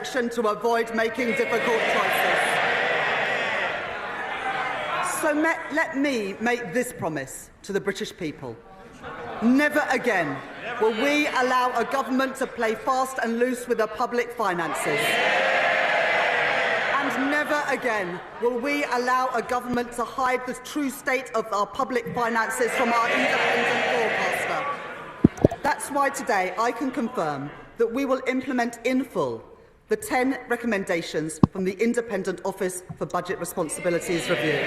direction to avoid making difficult choices. So let me make this promise to the British people. Never again will we allow a government to play fast and loose with our public finances. And never again will we allow a government to hide the true state of our public finances from our independent forecaster. That's why today I can confirm that we will implement in full the 10 recommendations from the Independent Office for Budget Responsibilities Review.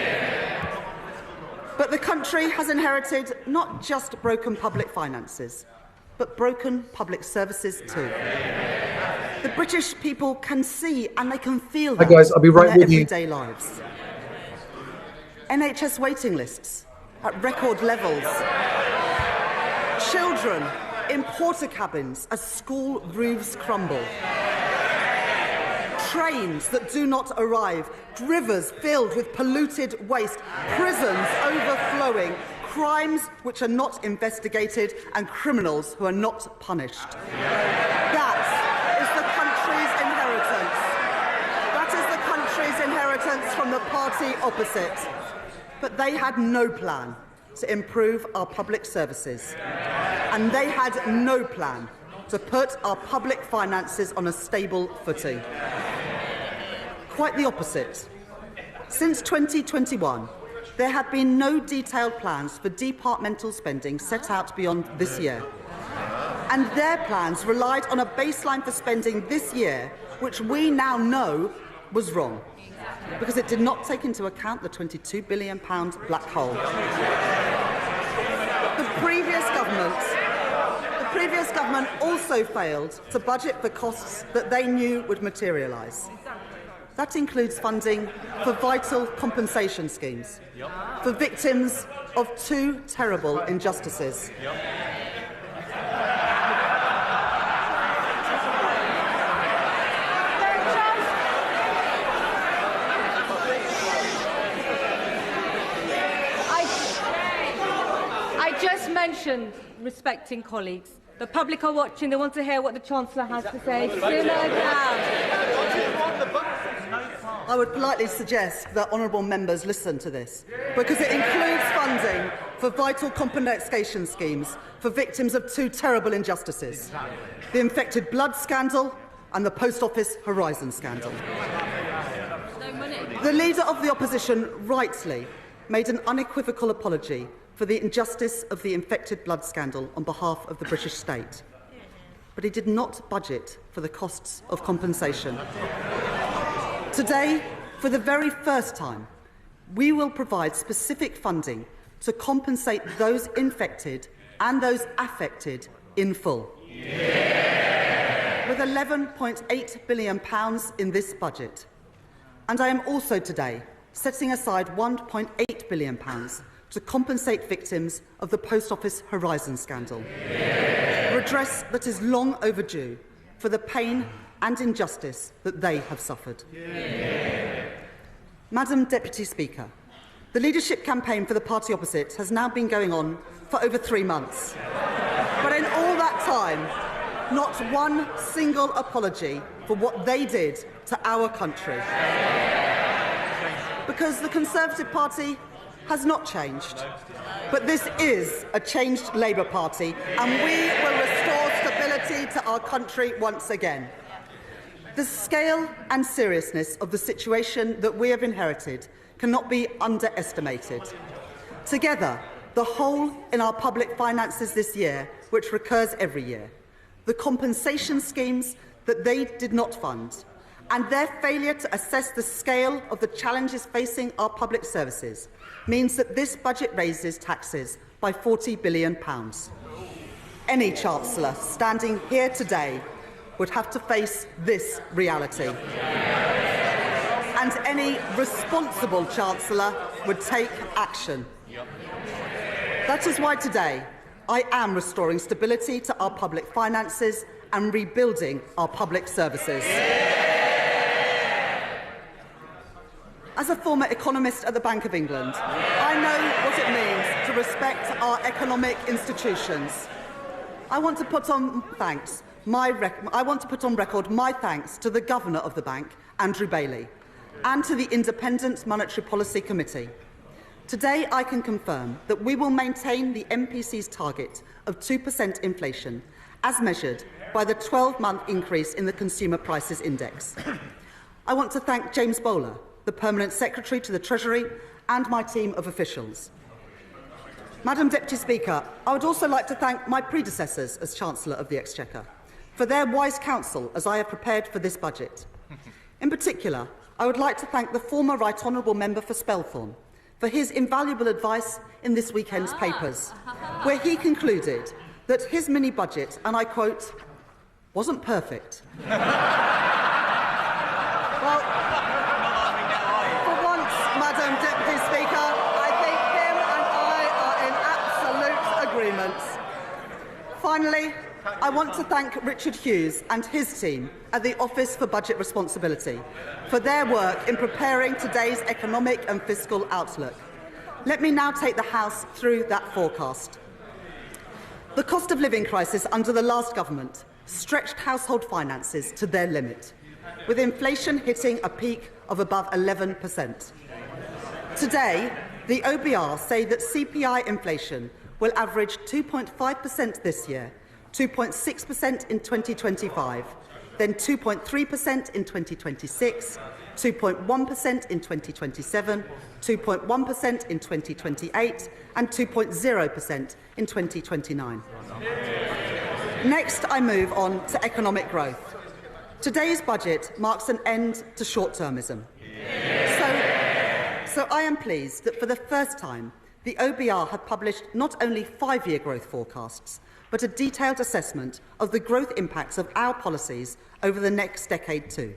But the country has inherited not just broken public finances, but broken public services too. The British people can see and they can feel that guys, I'll be right in their with you. everyday lives. NHS waiting lists at record levels. Children in porta cabins as school roofs crumble. Trains that do not arrive, rivers filled with polluted waste, prisons overflowing, crimes which are not investigated and criminals who are not punished. That is the country's inheritance. That is the country's inheritance from the party opposite. But they had no plan to improve our public services. And they had no plan to put our public finances on a stable footing. Quite the opposite. Since 2021, there have been no detailed plans for departmental spending set out beyond this year. And their plans relied on a baseline for spending this year, which we now know was wrong, because it did not take into account the £22 billion black hole. The previous government also failed to budget for costs that they knew would materialise. That includes funding for vital compensation schemes for victims of two terrible injustices. I just mentioned respecting colleagues. The public are watching. They want to hear what the Chancellor has to say. Simmer down. I would politely suggest that honourable members listen to this, because it includes funding for vital compensation schemes for victims of two terrible injustices: the infected blood scandal and the Post Office Horizon scandal. The Leader of the Opposition rightly made an unequivocal apology for the injustice of the infected blood scandal on behalf of the British state. But he did not budget for the costs of compensation. Today, for the very first time, we will provide specific funding to compensate those infected and those affected in full. With £11.8 billion in this budget. And I am also today setting aside £1.8 billion to compensate victims of the Post Office Horizon scandal. Redress that is long overdue for the pain and injustice that they have suffered. Madam Deputy Speaker, the leadership campaign for the party opposite has now been going on for over 3 months. But in all that time, not one single apology for what they did to our country. Because the Conservative Party has not changed. But this is a changed Labour Party, and we will restore stability to our country once again. The scale and seriousness of the situation that we have inherited cannot be underestimated. Together, the hole in our public finances this year, which recurs every year, the compensation schemes that they did not fund, and their failure to assess the scale of the challenges facing our public services means that this budget raises taxes by £40 billion. Any Chancellor standing here today would have to face this reality. And any responsible Chancellor would take action. That is why today I am restoring stability to our public finances and rebuilding our public services. As a former economist at the Bank of England, I know what it means to respect our economic institutions. I want to put on thanks I want to put on record my thanks to the Governor of the Bank, Andrew Bailey, and to the Independent Monetary Policy Committee. Today, I can confirm that we will maintain the MPC's target of 2% inflation, as measured by the 12-month increase in the Consumer Prices Index. I want to thank James Bowler, the Permanent Secretary to the Treasury, and my team of officials. Madam Deputy Speaker, I would also like to thank my predecessors as Chancellor of the Exchequer for their wise counsel as I have prepared for this budget. In particular, I would like to thank the former Right Honourable Member for Spelthorne for his invaluable advice in this weekend's papers, where he concluded that his mini-budget, and I quote, wasn't perfect. Well, for once, Madam Deputy Speaker, I think him and I are in absolute agreement. Finally, I want to thank Richard Hughes and his team at the Office for Budget Responsibility for their work in preparing today's economic and fiscal outlook. Let me now take the House through that forecast. The cost of living crisis under the last government stretched household finances to their limit, with inflation hitting a peak of above 11%. Today, the OBR say that CPI inflation will average 2.5% this year, 2.6% in 2025, then 2.3% in 2026, 2.1% in 2027, 2.1% in 2028 and 2.0% in 2029. Next, I move on to economic growth. Today's budget marks an end to short-termism. So I am pleased that for the first time, the OBR have published not only 5-year growth forecasts, but a detailed assessment of the growth impacts of our policies over the next decade too.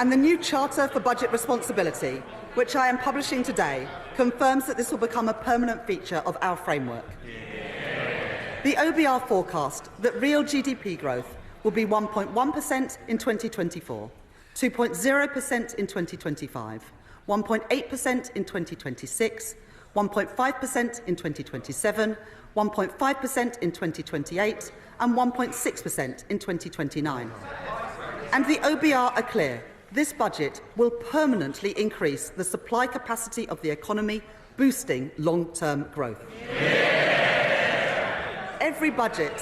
And the new Charter for Budget Responsibility, which I am publishing today, confirms that this will become a permanent feature of our framework. The OBR forecast that real GDP growth will be 1.1% in 2024, 2.0% in 2025, 1.8% in 2026, 1.5% in 2027, 1.5% in 2028 and 1.6% in 2029. And the OBR are clear. This budget will permanently increase the supply capacity of the economy, boosting long-term growth. Every budget,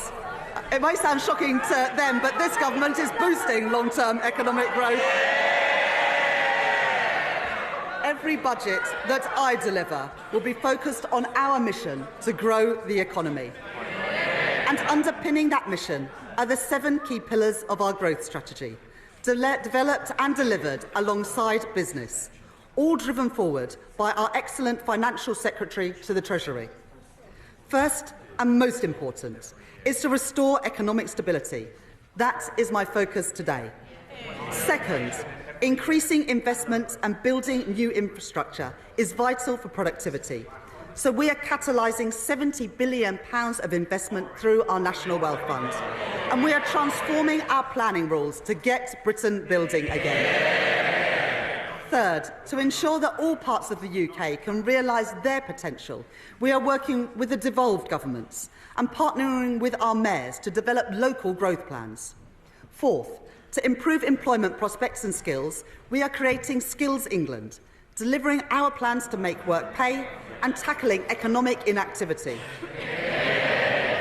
it might sound shocking to them, but this government is boosting long-term economic growth. Every budget that I deliver will be focused on our mission to grow the economy. And underpinning that mission are the 7 key pillars of our growth strategy, developed and delivered alongside business, all driven forward by our excellent Financial Secretary to the Treasury. First, and most important, is to restore economic stability. That is my focus today. Second, increasing investment and building new infrastructure is vital for productivity. So we are catalysing £70 billion of investment through our National Wealth Fund. And we are transforming our planning rules to get Britain building again. Third, to ensure that all parts of the UK can realise their potential, we are working with the devolved governments and partnering with our mayors to develop local growth plans. Fourth, to improve employment prospects and skills, we are creating Skills England, delivering our plans to make work pay and tackling economic inactivity.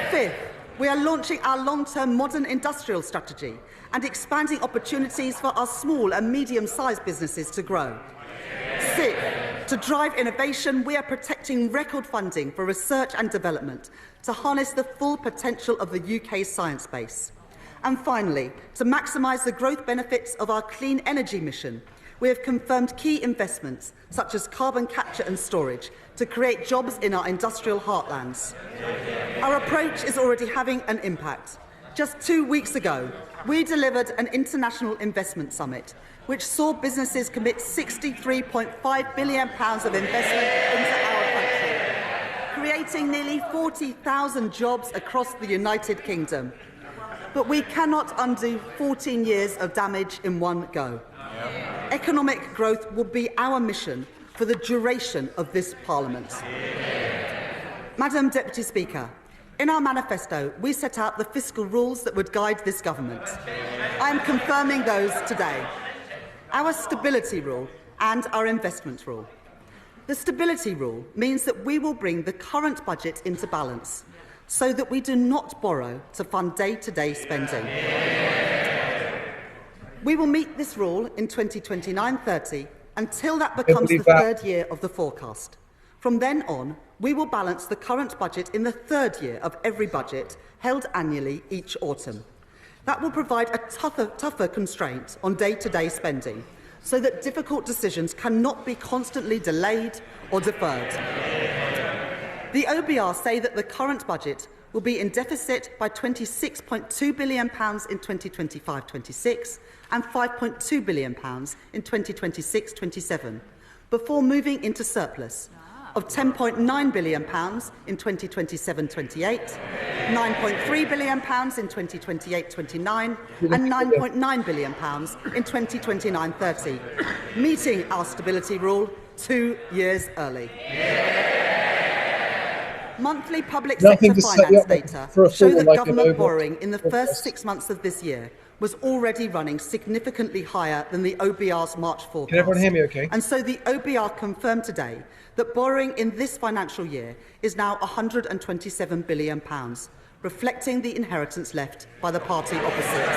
Fifth, we are launching our long-term modern industrial strategy and expanding opportunities for our small and medium-sized businesses to grow. Sixth, to drive innovation, we are protecting record funding for research and development to harness the full potential of the UK's science base. And finally, to maximise the growth benefits of our clean energy mission, we have confirmed key investments such as carbon capture and storage to create jobs in our industrial heartlands. Our approach is already having an impact. Just 2 weeks ago, we delivered an international investment summit which saw businesses commit £63.5 billion of investment into our country, creating nearly 40,000 jobs across the United Kingdom. But we cannot undo 14 years of damage in one go. Economic growth will be our mission for the duration of this Parliament. Madam Deputy Speaker, In our manifesto, we set out the fiscal rules that would guide this government. I am confirming those today. Our stability rule and our investment rule. The stability rule means that we will bring the current budget into balance so that we do not borrow to fund day-to-day spending. We will meet this rule in 2029-30 until that becomes the third year of the forecast. From then on, we will balance the current budget in the third year of every budget held annually each autumn. That will provide a tougher constraint on day-to-day spending so that difficult decisions cannot be constantly delayed or deferred. The OBR say that the current budget will be in deficit by £26.2 billion in 2025-26 and £5.2 billion in 2026-27, before moving into surplus of £10.9 billion in 2027-28, £9.3 billion in 2028-29 and £9.9 billion in 2029-30, meeting our stability rule 2 years early. Monthly public sector finance data show that government borrowing in the first 6 months of this year was already running significantly higher than the OBR's March forecast. Can everyone hear me okay? And so the OBR confirmed today that borrowing in this financial year is now £127 billion, reflecting the inheritance left by the party opposite.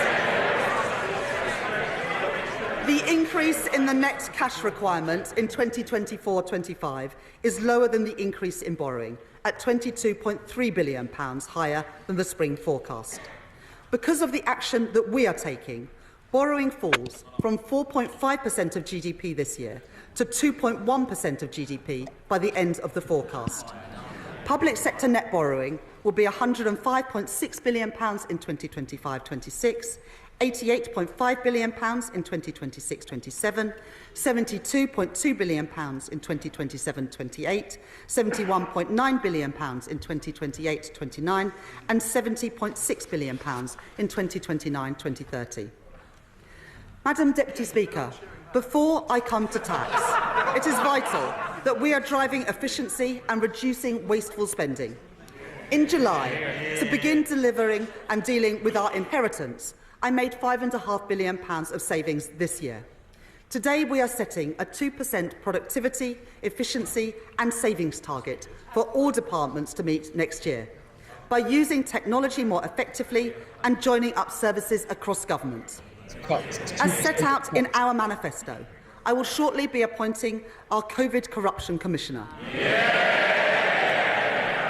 The increase in the net cash requirement in 2024-25 is lower than the increase in borrowing, at £22.3 billion higher than the spring forecast. Because of the action that we are taking, borrowing falls from 4.5% of GDP this year to 2.1% of GDP by the end of the forecast. Public sector net borrowing will be £105.6 billion in 2025-26, £88.5 billion in 2026-27, £72.2 billion in 2027-28, £71.9 billion in 2028-29 and £70.6 billion in 2029-2030. Madam Deputy Speaker, before I come to tax, it is vital that we are driving efficiency and reducing wasteful spending. In July, to begin delivering and dealing with our inheritance, I made £5.5 billion of savings this year. Today, we are setting a 2% productivity, efficiency and savings target for all departments to meet next year by using technology more effectively and joining up services across government. As set out in our manifesto, I will shortly be appointing our COVID Corruption Commissioner.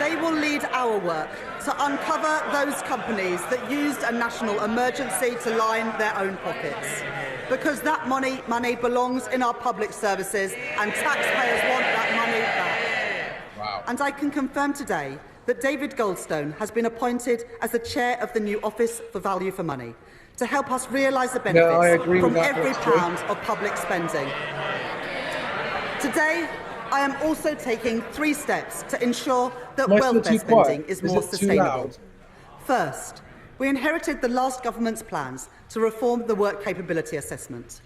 They will lead our work to uncover those companies that used a national emergency to line their own pockets, because that money belongs in our public services and taxpayers want that money back. Wow. And I can confirm today that David Goldstone has been appointed as the chair of the new Office for Value for Money to help us realise the benefits from every pound of public spending. Today, I am also taking 3 steps to ensure that welfare spending is more sustainable. First, we inherited the last government's plans to reform the work capability assessment.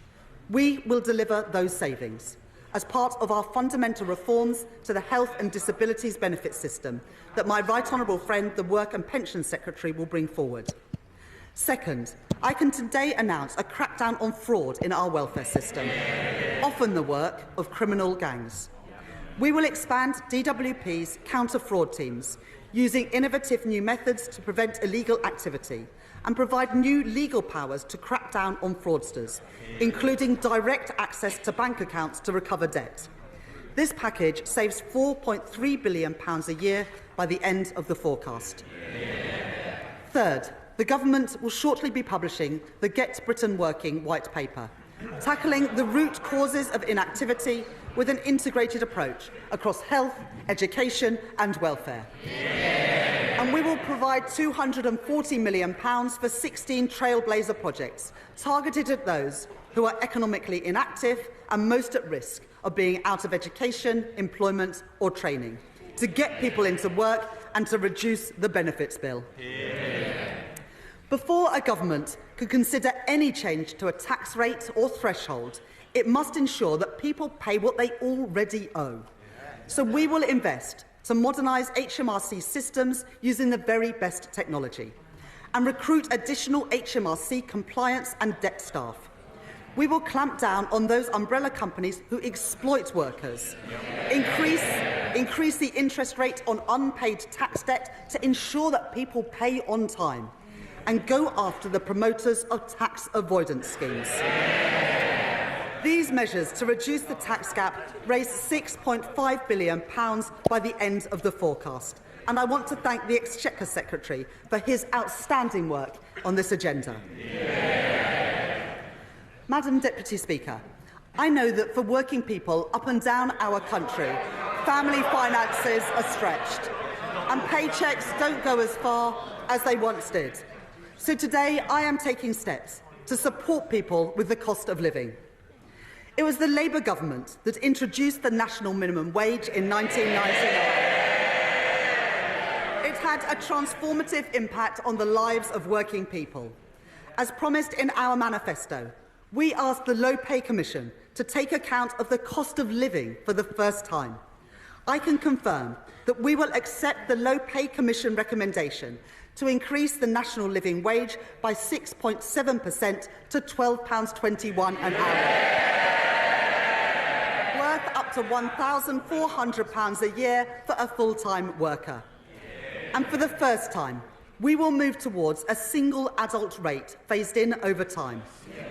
We will deliver those savings as part of our fundamental reforms to the health and disabilities benefit system that my right honourable friend, the Work and Pensions Secretary, will bring forward. Second, I can today announce a crackdown on fraud in our welfare system, often the work of criminal gangs. We will expand DWP's counter-fraud teams, using innovative new methods to prevent illegal activity and provide new legal powers to crack down on fraudsters, including direct access to bank accounts to recover debt. This package saves £4.3 billion a year by the end of the forecast. Third, the government will shortly be publishing the Get Britain Working white paper, tackling the root causes of inactivity with an integrated approach across health, education and welfare. And we will provide £240 million for 16 trailblazer projects targeted at those who are economically inactive and most at risk of being out of education, employment or training, to get people into work and to reduce the benefits bill. Before a government can consider any change to a tax rate or threshold, it must ensure that people pay what they already owe. So we will invest to modernise HMRC systems using the very best technology, and recruit additional HMRC compliance and debt staff. We will clamp down on those umbrella companies who exploit workers, increase the interest rate on unpaid tax debt to ensure that people pay on time, and go after the promoters of tax avoidance schemes. These measures to reduce the tax gap raise £6.5 billion by the end of the forecast, and I want to thank the Exchequer Secretary for his outstanding work on this agenda. Madam Deputy Speaker, I know that for working people up and down our country, family finances are stretched and paychecks don't go as far as they once did. So today I am taking steps to support people with the cost of living. It was the Labour government that introduced the national minimum wage in 1999. It had a transformative impact on the lives of working people. As promised in our manifesto, we asked the Low Pay Commission to take account of the cost of living for the first time. I can confirm that we will accept the Low Pay Commission recommendation to increase the national living wage by 6.7% to £12.21 an hour, worth up to £1,400 a year for a full-time worker. And for the first time, we will move towards a single adult rate phased in over time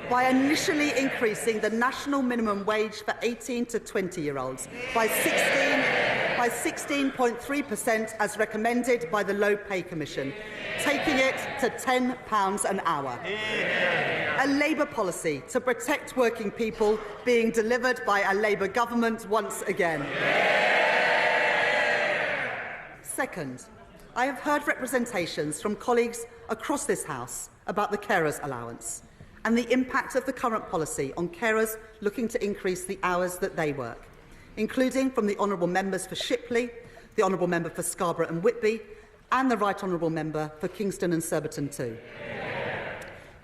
by initially increasing the national minimum wage for 18 to 20-year-olds by 16.3% as recommended by the Low Pay Commission, taking it to £10 an hour. A Labour policy to protect working people being delivered by a Labour government once again. Second, I have heard representations from colleagues across this House about the carers allowance and the impact of the current policy on carers looking to increase the hours that they work, including from the honourable members for Shipley, the honourable member for Scarborough and Whitby, and the right honourable member for Kingston and Surbiton too.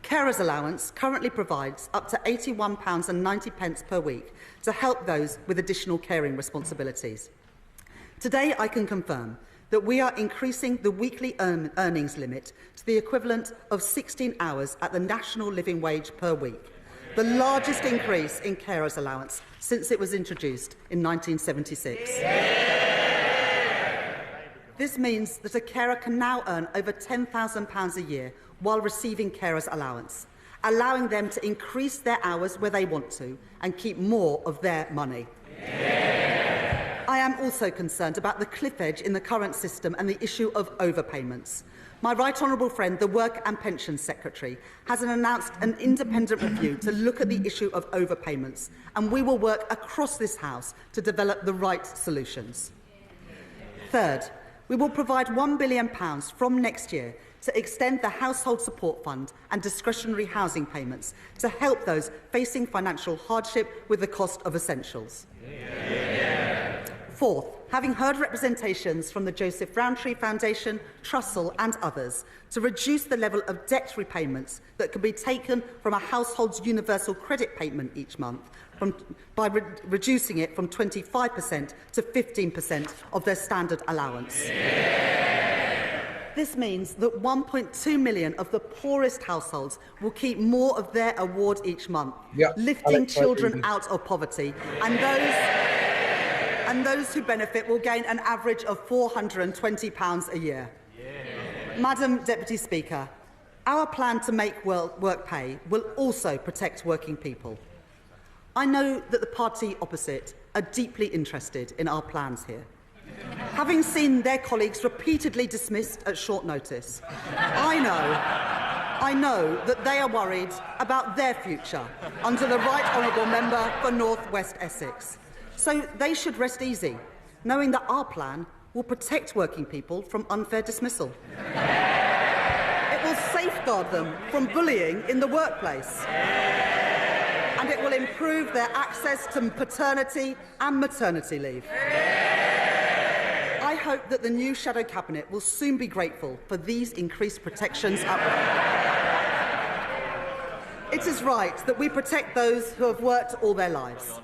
Carers allowance currently provides up to £81.90 per week to help those with additional caring responsibilities. Today I can confirm that we are increasing the weekly earnings limit to the equivalent of 16 hours at the national living wage per week, the largest increase in carers allowance since it was introduced in 1976. This means that a carer can now earn over £10,000 a year while receiving carers allowance, allowing them to increase their hours where they want to and keep more of their money. I am also concerned about the cliff edge in the current system and the issue of overpayments. My right honourable friend, the Work and Pensions Secretary, has announced an independent review to look at the issue of overpayments, and we will work across this House to develop the right solutions. Third, we will provide £1 billion from next year to extend the Household Support Fund and discretionary housing payments to help those facing financial hardship with the cost of essentials. Fourth, having heard representations from the Joseph Rowntree Foundation, Trussell and others to reduce the level of debt repayments that can be taken from a household's universal credit payment each month by reducing it from 25% to 15% of their standard allowance. This means that 1.2 million of the poorest households will keep more of their award each month, lifting children out of poverty, and those who benefit will gain an average of £420 a year. Madam Deputy Speaker, our plan to make work pay will also protect working people. I know that the party opposite are deeply interested in our plans here. Having seen their colleagues repeatedly dismissed at short notice, I know that they are worried about their future under the Right Honourable Member for North West Essex. So they should rest easy, knowing that our plan will protect working people from unfair dismissal. It will safeguard them from bullying in the workplace. And it will improve their access to paternity and maternity leave. I hope that the new Shadow Cabinet will soon be grateful for these increased protections at work. It is right that we protect those who have worked all their lives.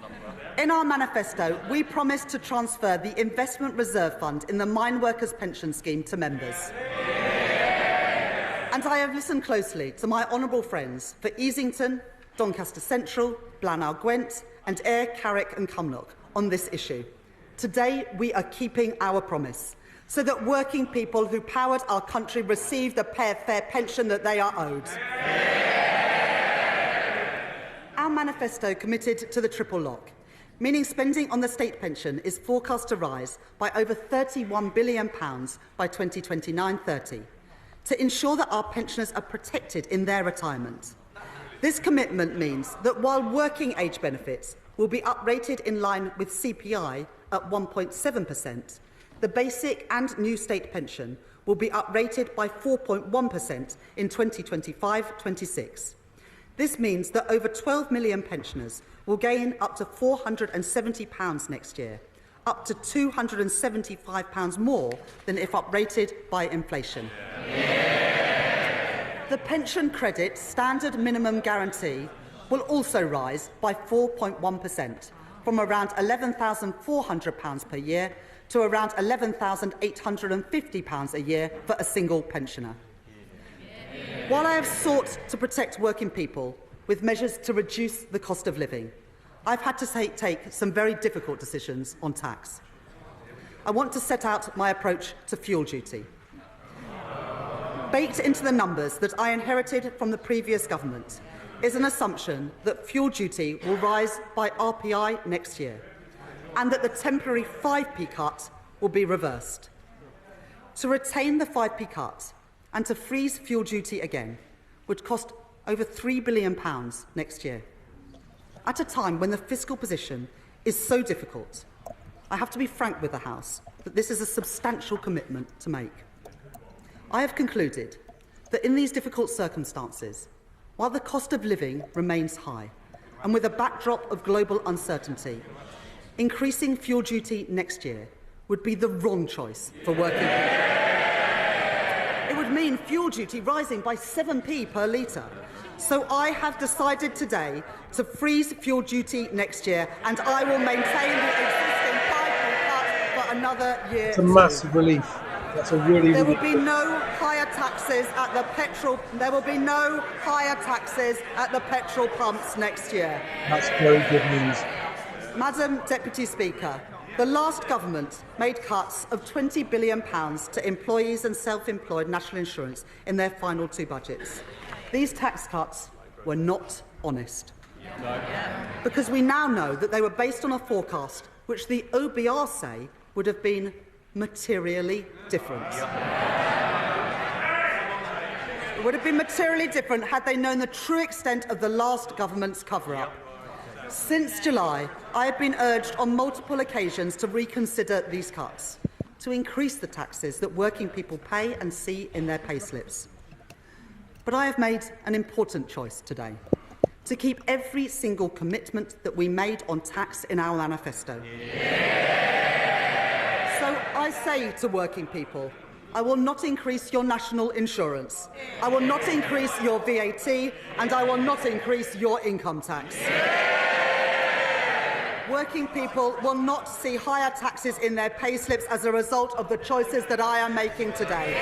In our manifesto, we promised to transfer the Investment Reserve Fund in the Mine Workers' Pension Scheme to members. And I have listened closely to my honourable friends for Easington, Doncaster Central, Blaenau Gwent and Ayr, Carrick and Cumnock on this issue. Today, we are keeping our promise so that working people who powered our country receive the fair pension that they are owed. Our manifesto committed to the triple lock, meaning spending on the state pension is forecast to rise by over £31 billion by 2029-30 to ensure that our pensioners are protected in their retirement. This commitment means that while working age benefits will be uprated in line with CPI at 1.7%, the basic and new state pension will be uprated by 4.1% in 2025-26. This means that over 12 million pensioners will gain up to £470 next year, up to £275 more than if uprated by inflation. The pension credit standard minimum guarantee will also rise by 4.1%, from around £11,400 per year to around £11,850 a year for a single pensioner. While I have sought to protect working people with measures to reduce the cost of living, I've had to take some very difficult decisions on tax. I want to set out my approach to fuel duty. Baked into the numbers that I inherited from the previous government is an assumption that fuel duty will rise by RPI next year and that the temporary 5p cut will be reversed. To retain the 5p cut and to freeze fuel duty again would cost over £3 billion next year. At a time when the fiscal position is so difficult, I have to be frank with the House that this is a substantial commitment to make. I have concluded that in these difficult circumstances, while the cost of living remains high and with a backdrop of global uncertainty, increasing fuel duty next year would be the wrong choice for working people. It would mean fuel duty rising by 7p per litre. So I have decided today to freeze fuel duty next year, and I will maintain the existing 5p cut for another year. It's a massive relief. That's a really. There will be no higher taxes at the petrol. There will be no higher taxes at the petrol pumps next year. That's very good news. Madam Deputy Speaker, the last government made cuts of £20 billion to employees and self-employed national insurance in their final two budgets. These tax cuts were not honest, because we now know that they were based on a forecast which the OBR say would have been materially different. It would have been materially different had they known the true extent of the last government's cover-up. Since July, I have been urged on multiple occasions to reconsider these cuts, to increase the taxes that working people pay and see in their payslips. But I have made an important choice today, to keep every single commitment that we made on tax in our manifesto. So I say to working people, I will not increase your national insurance, I will not increase your VAT, and I will not increase your income tax. Working people will not see higher taxes in their payslips as a result of the choices that I am making today.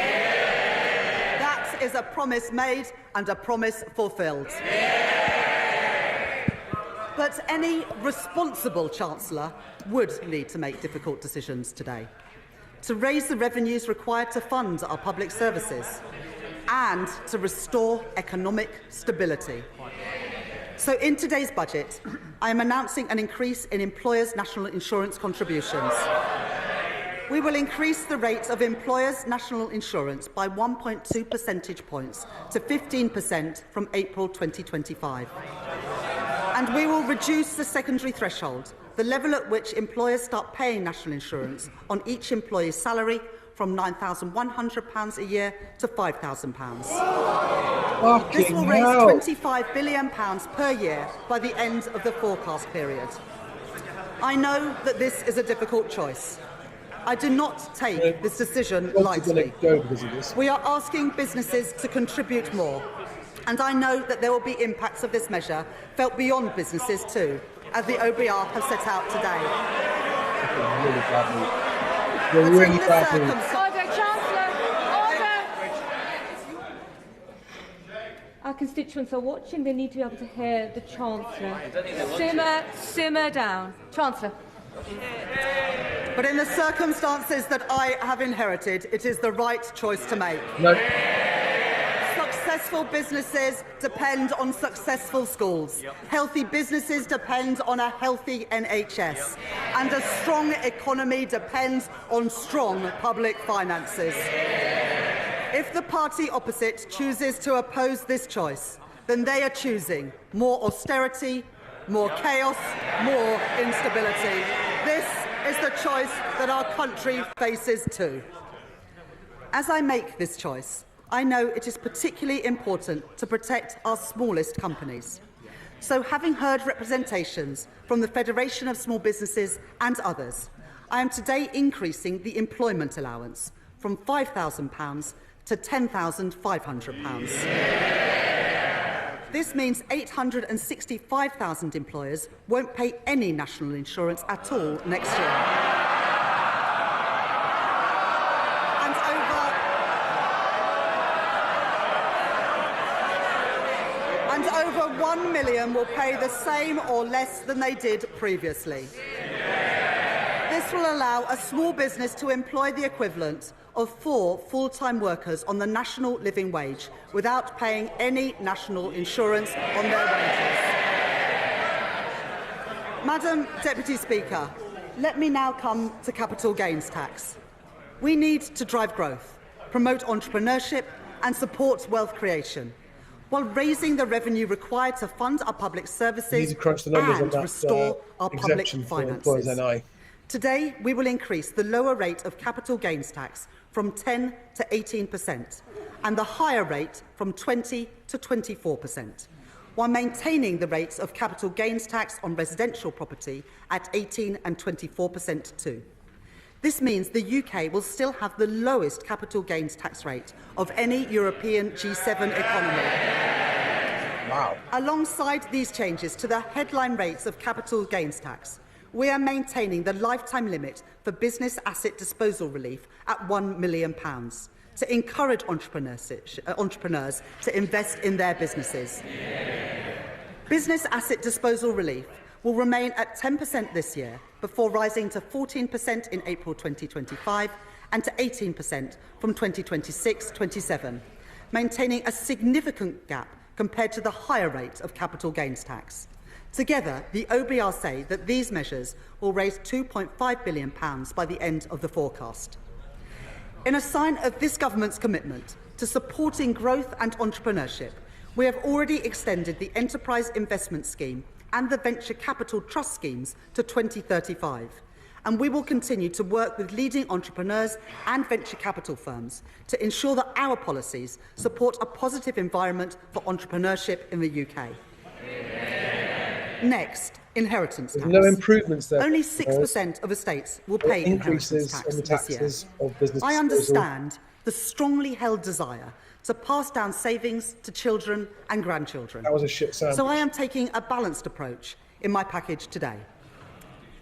That is a promise made and a promise fulfilled. But any responsible Chancellor would need to make difficult decisions today, to raise the revenues required to fund our public services and to restore economic stability. So in today's budget, I am announcing an increase in employers' national insurance contributions. We will increase the rate of employers' national insurance by 1.2 percentage points to 15% from April 2025. And we will reduce the secondary threshold, the level at which employers start paying national insurance on each employee's salary, from £9,100 a year to £5,000. This will raise £25 billion per year by the end of the forecast period. I know that this is a difficult choice. I do not take this decision lightly. We are asking businesses to contribute more. And I know that there will be impacts of this measure felt beyond businesses too, as the OBR have set out today. Really badly. You're really badly. Order, Chancellor. Order. Our constituents are watching. They need to be able to hear the Chancellor. Simmer down. Chancellor. But in the circumstances that I have inherited, it is the right choice to make. No. Successful businesses depend on successful schools. Healthy businesses depend on a healthy NHS. And a strong economy depends on strong public finances. If the party opposite chooses to oppose this choice, then they are choosing more austerity, more chaos, more instability. This is the choice that our country faces too. As I make this choice, I know it is particularly important to protect our smallest companies. So, having heard representations from the Federation of Small Businesses and others, I am today increasing the employment allowance from £5,000 to £10,500. This means 865,000 employers won't pay any national insurance at all next year. And over 1 million will pay the same or less than they did previously. This will allow a small business to employ the equivalent of 4 full-time workers on the national living wage without paying any national insurance on their wages. Madam Deputy Speaker, let me now come to capital gains tax. We need to drive growth, promote entrepreneurship and support wealth creation, while raising the revenue required to fund our public services and restore our public finances. Today, we will increase the lower rate of capital gains tax from 10 to 18% and the higher rate from 20 to 24%, while maintaining the rates of capital gains tax on residential property at 18 and 24% too. This means the UK will still have the lowest capital gains tax rate of any European G7 economy. Wow. Alongside these changes to the headline rates of capital gains tax, we are maintaining the lifetime limit for business asset disposal relief at £1 million to encourage entrepreneurs to invest in their businesses. Business asset disposal relief will remain at 10% this year before rising to 14% in April 2025 and to 18% from 2026-27, maintaining a significant gap compared to the higher rate of capital gains tax. Together, the OBR say that these measures will raise £2.5 billion by the end of the forecast. In a sign of this government's commitment to supporting growth and entrepreneurship, we have already extended the Enterprise Investment Scheme and the Venture Capital Trust schemes to 2035. And we will continue to work with leading entrepreneurs and venture capital firms to ensure that our policies support a positive environment for entrepreneurship in the UK. Next, inheritance tax. No improvements there. Only 6% of estates will pay inheritance tax this year. I understand the strongly held desire to pass down savings to children and grandchildren. That was a shit sandwich. So I am taking a balanced approach in my package today.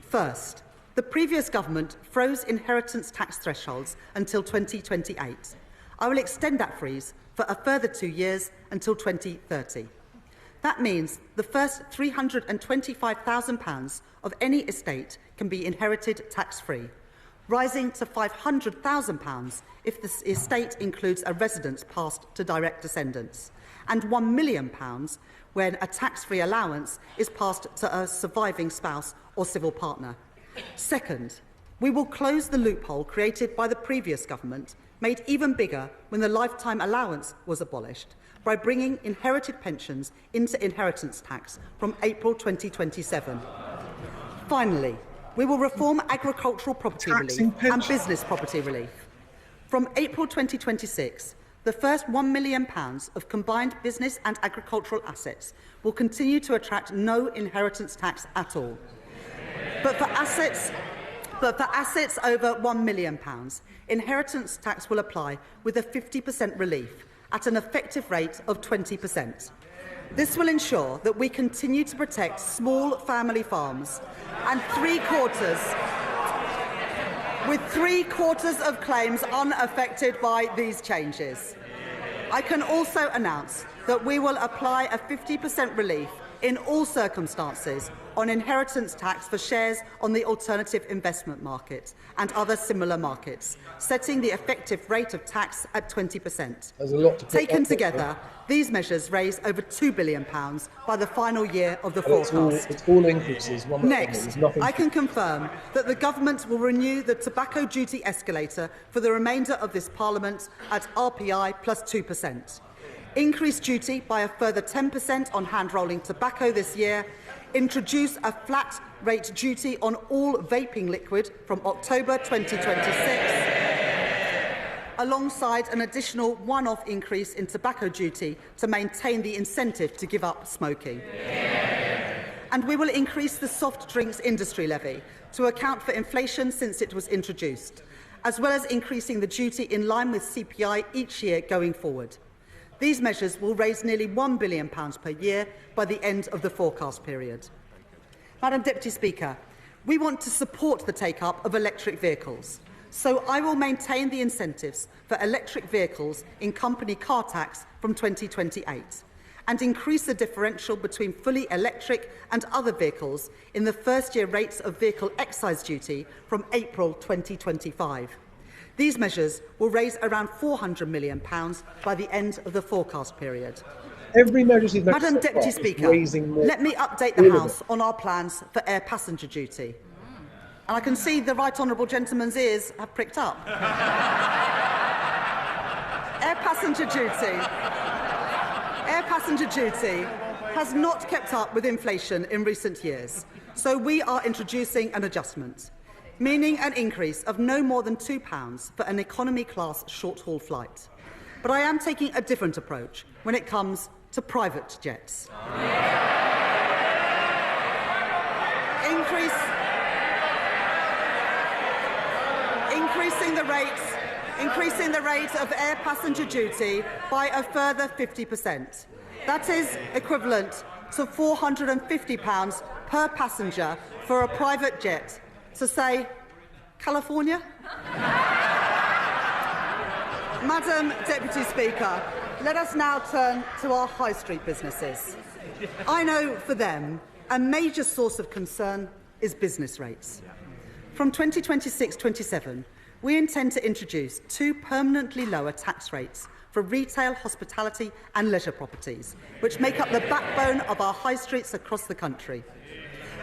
First, the previous government froze inheritance tax thresholds until 2028. I will extend that freeze for a further 2 years until 2030. That means the first £325,000 of any estate can be inherited tax-free, rising to £500,000 if the estate includes a residence passed to direct descendants, and £1 million when a tax-free allowance is passed to a surviving spouse or civil partner. Second, we will close the loophole created by the previous government, made even bigger when the lifetime allowance was abolished, by bringing inherited pensions into inheritance tax from April 2027. Finally, we will reform agricultural property relief and business property relief. From April 2026, the first £1 million of combined business and agricultural assets will continue to attract no inheritance tax at all. But for assets over £1 million, inheritance tax will apply with a 50% relief, at an effective rate of 20%. This will ensure that we continue to protect small family farms and with three-quarters of claims unaffected by these changes. I can also announce that we will apply a 50% relief in all circumstances on inheritance tax for shares on the alternative investment market and other similar markets, setting the effective rate of tax at 20%. There's a lot to Taken together, these measures raise over £2 billion by the final year of the forecast. It's all increases. Next, I can confirm that the Government will renew the tobacco duty escalator for the remainder of this Parliament at RPI plus 2%. Increase duty by a further 10% on hand-rolling tobacco this year, introduce a flat rate duty on all vaping liquid from October 2026, alongside an additional one-off increase in tobacco duty to maintain the incentive to give up smoking. And we will increase the soft drinks industry levy to account for inflation since it was introduced, as well as increasing the duty in line with CPI each year going forward. These measures will raise nearly £1 billion per year by the end of the forecast period. Madam Deputy Speaker, we want to support the take-up of electric vehicles, so I will maintain the incentives for electric vehicles in company car tax from 2028 and increase the differential between fully electric and other vehicles in the first-year rates of vehicle excise duty from April 2025. These measures will raise around £400 million by the end of the forecast period. Every measure Madam Deputy Speaker, let me update the House on our plans for air passenger duty. And I can see the right honourable gentleman's ears have pricked up. Air passenger duty has not kept up with inflation in recent years, so we are introducing an adjustment, meaning an increase of no more than £2 for an economy-class short-haul flight. But I am taking a different approach when it comes to private jets. Increasing the rate of air passenger duty by a further 50%. That is equivalent to £450 per passenger for a private jet to, say, California? Madam Deputy Speaker, let us now turn to our high street businesses. I know for them a major source of concern is business rates. From 2026-27, we intend to introduce two permanently lower tax rates for retail, hospitality and leisure properties, which make up the backbone of our high streets across the country.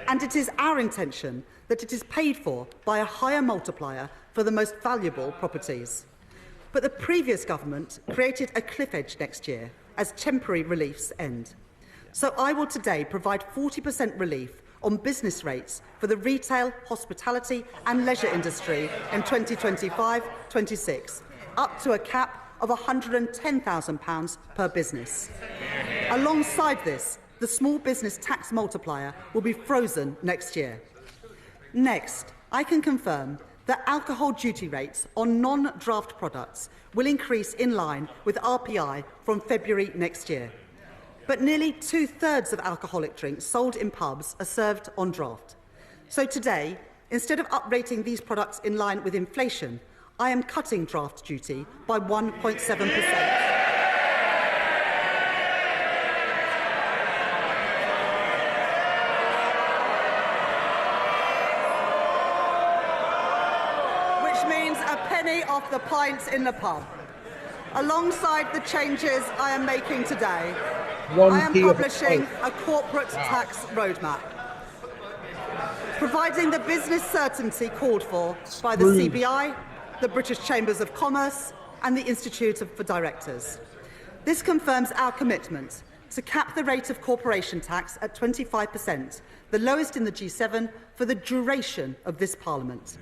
And it is our intention that it is paid for by a higher multiplier for the most valuable properties. But the previous government created a cliff edge next year as temporary reliefs end. So I will today provide 40% relief on business rates for the retail, hospitality and leisure industry in 2025-26, up to a cap of £110,000 per business. Alongside this, the small business tax multiplier will be frozen next year. Next, I can confirm that alcohol duty rates on non-draft products will increase in line with RPI from February next year. But nearly two-thirds of alcoholic drinks sold in pubs are served on draft. So today, instead of uprating these products in line with inflation, I am cutting draft duty by 1.7%. Off the pints in the pub. Alongside the changes I am making today, I am publishing a corporate tax roadmap, providing the business certainty called for by the CBI, the British Chambers of Commerce and the Institute for Directors. This confirms our commitment to cap the rate of corporation tax at 25%, the lowest in the G7, for the duration of this Parliament,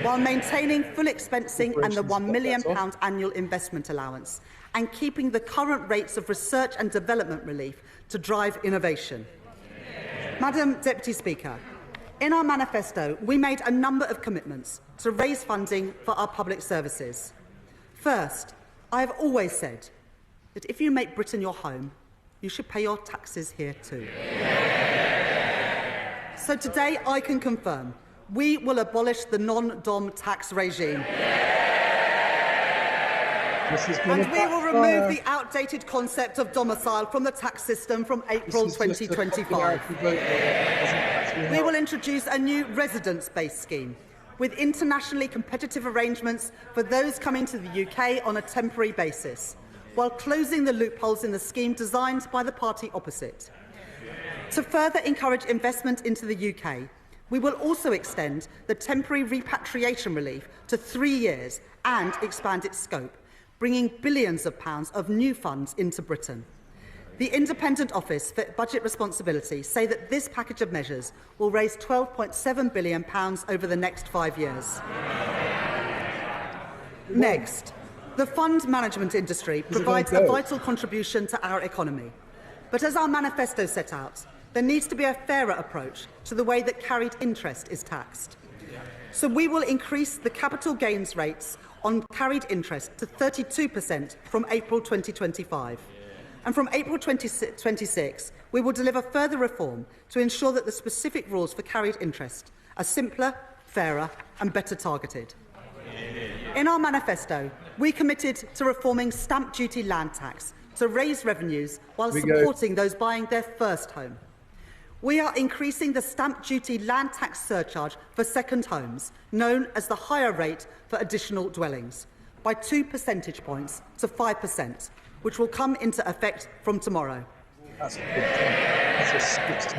while maintaining full expensing and the £1 million annual investment allowance, and keeping the current rates of research and development relief to drive innovation. Madam Deputy Speaker, in our manifesto, we made a number of commitments to raise funding for our public services. First, I have always said that if you make Britain your home, you should pay your taxes here too. So today I can confirm we will abolish the non-dom tax regime. And we will remove the outdated concept of domicile from the tax system from April 2025. We will introduce a new residence-based scheme with internationally competitive arrangements for those coming to the UK on a temporary basis, while closing the loopholes in the scheme designed by the party opposite. To further encourage investment into the UK, we will also extend the temporary repatriation relief to 3 years and expand its scope, bringing billions of pounds of new funds into Britain. The Independent Office for Budget Responsibility say that this package of measures will raise £12.7 billion over the next 5 years. Next, the fund management industry provides a vital contribution to our economy. But as our manifesto set out, there needs to be a fairer approach to the way that carried interest is taxed. So we will increase the capital gains rates on carried interest to 32% from April 2025. And from April 2026, we will deliver further reform to ensure that the specific rules for carried interest are simpler, fairer and better targeted. In our manifesto, we committed to reforming stamp duty land tax to raise revenues while supporting those buying their first home. We are increasing the stamp duty land tax surcharge for second homes, known as the higher rate for additional dwellings, by 2 percentage points to 5%, which will come into effect from tomorrow.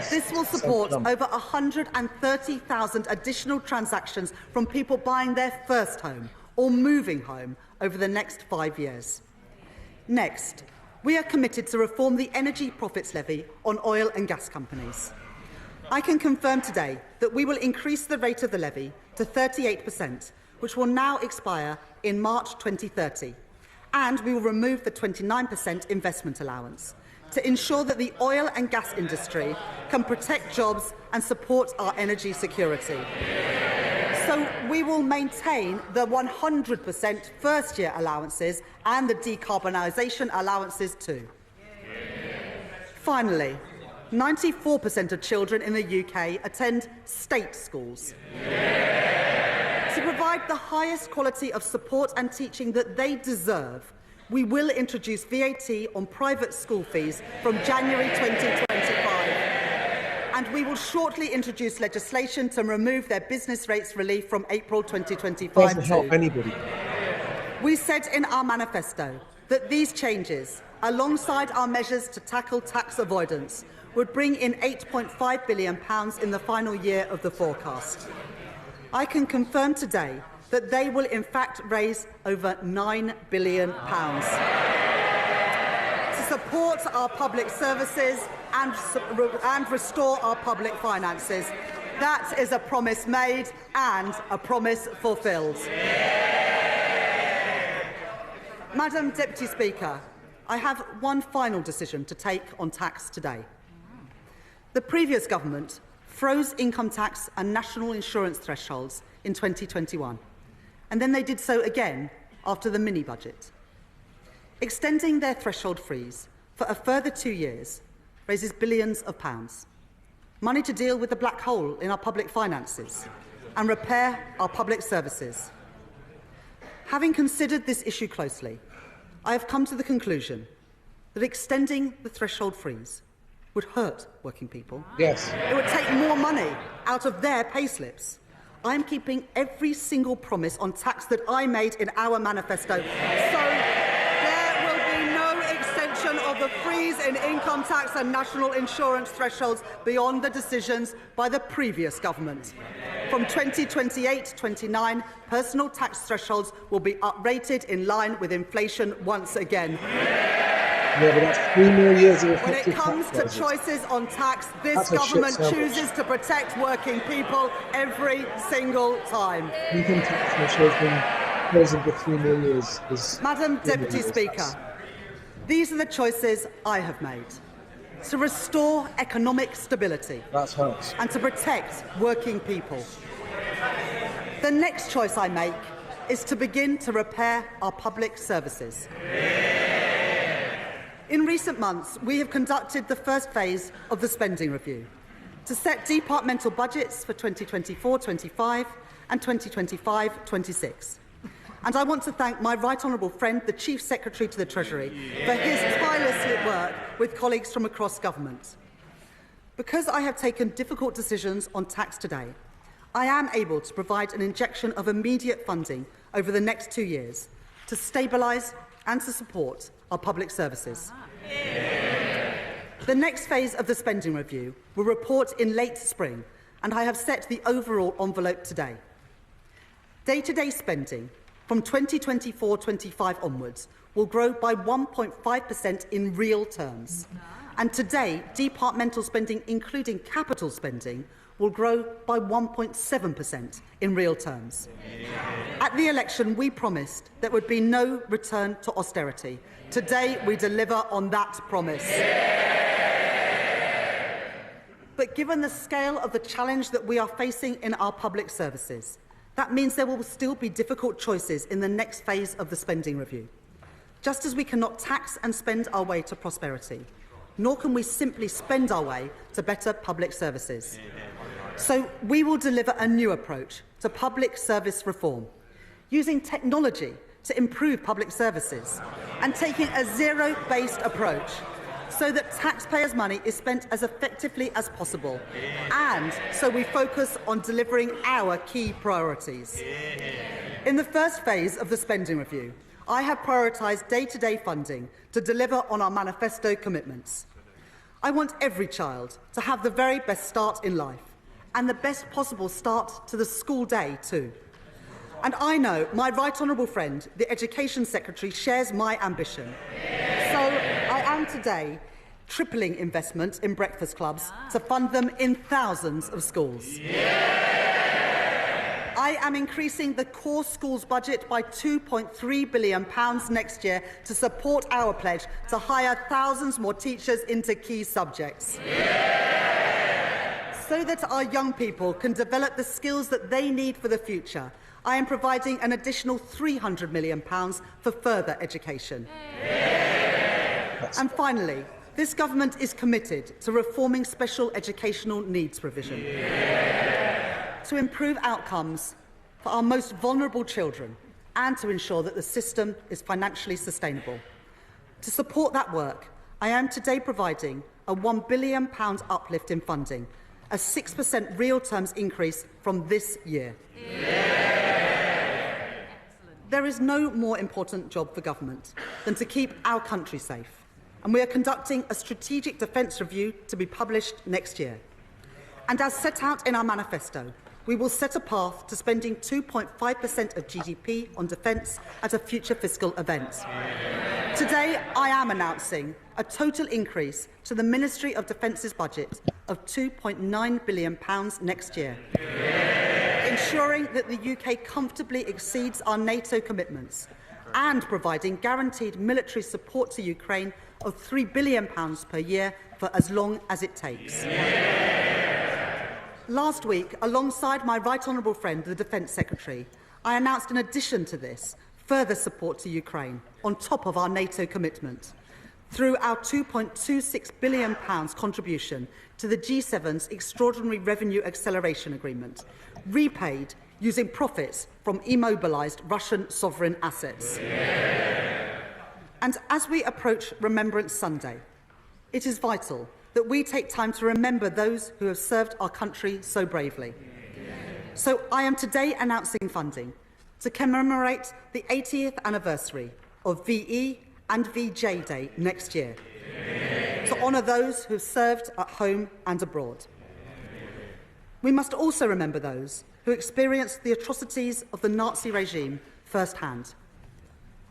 This will support over 130,000 additional transactions from people buying their first home or moving home over the next 5 years. Next, we are committed to reform the energy profits levy on oil and gas companies. I can confirm today that we will increase the rate of the levy to 38%, which will now expire in March 2030, and we will remove the 29% investment allowance to ensure that the oil and gas industry can protect jobs and support our energy security. So we will maintain the 100% first-year allowances and the decarbonisation allowances too. Finally, 94% of children in the UK attend state schools. To provide the highest quality of support and teaching that they deserve, we will introduce VAT on private school fees from January 2025. And we will shortly introduce legislation to remove their business rates relief from April 2025 Doesn't help anybody. We said in our manifesto that these changes, alongside our measures to tackle tax avoidance, would bring in £8.5 billion in the final year of the forecast. I can confirm today that they will in fact raise over £9 billion to support our public services and restore our public finances. That is a promise made and a promise fulfilled. Madam Deputy Speaker, I have one final decision to take on tax today. The previous government froze income tax and national insurance thresholds in 2021, and then they did so again after the mini-budget. Extending their threshold freeze for a further 2 years raises billions of pounds, money to deal with the black hole in our public finances and repair our public services. Having considered this issue closely, I have come to the conclusion that extending the threshold freeze would hurt working people. Yes. It would take more money out of their payslips. I am keeping every single promise on tax that I made in our manifesto. So there will be no extension of the freeze in income tax and national insurance thresholds beyond the decisions by the previous government. From 2028-29, personal tax thresholds will be uprated in line with inflation once again. Yeah, but that's 3 more years of When it comes to choices on tax, this government chooses to protect working people every single time. Income tax has been frozen for 3 more years. Madam Deputy Speaker, these are the choices I have made to restore economic stability and to protect working people. The next choice I make is to begin to repair our public services. In recent months, we have conducted the first phase of the spending review to set departmental budgets for 2024-25 and 2025-26. And I want to thank my right honourable friend, the Chief Secretary to the Treasury, for his tireless work with colleagues from across government. Because I have taken difficult decisions on tax today, I am able to provide an injection of immediate funding over the next 2 years to stabilise and to support our public services. The next phase of the spending review will report in late spring, and I have set the overall envelope today. Day-to-day spending from 2024-25 onwards will grow by 1.5% in real terms. And today, departmental spending, including capital spending, will grow by 1.7% in real terms. At the election, we promised there would be no return to austerity. Today, we deliver on that promise. But given the scale of the challenge that we are facing in our public services, that means there will still be difficult choices in the next phase of the spending review. Just as we cannot tax and spend our way to prosperity, nor can we simply spend our way to better public services. So we will deliver a new approach to public service reform, using technology to improve public services and taking a zero-based approach so that taxpayers' money is spent as effectively as possible, and so we focus on delivering our key priorities. In the first phase of the spending review, I have prioritised day-to-day funding to deliver on our manifesto commitments. I want every child to have the very best start in life, and the best possible start to the school day too. And I know my right honourable friend, the Education Secretary, shares my ambition. So I am today tripling investment in breakfast clubs to fund them in thousands of schools. I am increasing the core schools budget by £2.3 billion next year to support our pledge to hire thousands more teachers into key subjects. So that our young people can develop the skills that they need for the future, I am providing an additional £300 million for further education. And finally, this government is committed to reforming special educational needs provision to improve outcomes for our most vulnerable children and to ensure that the system is financially sustainable. To support that work, I am today providing a £1 billion uplift in funding, a 6% real terms increase from this year. There is no more important job for government than to keep our country safe, and we are conducting a strategic defence review to be published next year. And as set out in our manifesto, we will set a path to spending 2.5% of GDP on defence at a future fiscal event. Today, I am announcing a total increase to the Ministry of Defence's budget of £2.9 billion next year, ensuring that the UK comfortably exceeds our NATO commitments and providing guaranteed military support to Ukraine of £3 billion per year for as long as it takes. Last week, alongside my right honourable friend, the Defence Secretary, I announced in addition to this further support to Ukraine on top of our NATO commitment through our £2.26 billion contribution to the G7's Extraordinary Revenue Acceleration Agreement, repaid using profits from immobilised Russian sovereign assets. And as we approach Remembrance Sunday, it is vital that we take time to remember those who have served our country so bravely. So I am today announcing funding to commemorate the 80th anniversary of VE and VJ Day next year, to honour those who have served at home and abroad. We must also remember those who experienced the atrocities of the Nazi regime firsthand.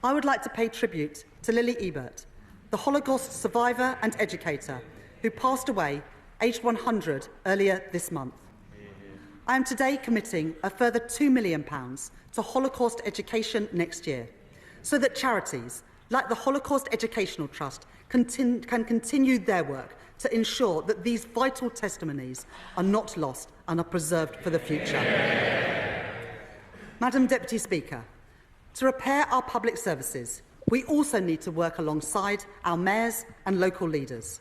I would like to pay tribute to Lily Ebert, the Holocaust survivor and educator who passed away aged 100 earlier this month. I am today committing a further £2 million to Holocaust education next year, so that charities like the Holocaust Educational Trust can continue their work to ensure that these vital testimonies are not lost and are preserved for the future. Madam Deputy Speaker, to repair our public services, We also need to work alongside our mayors and local leaders.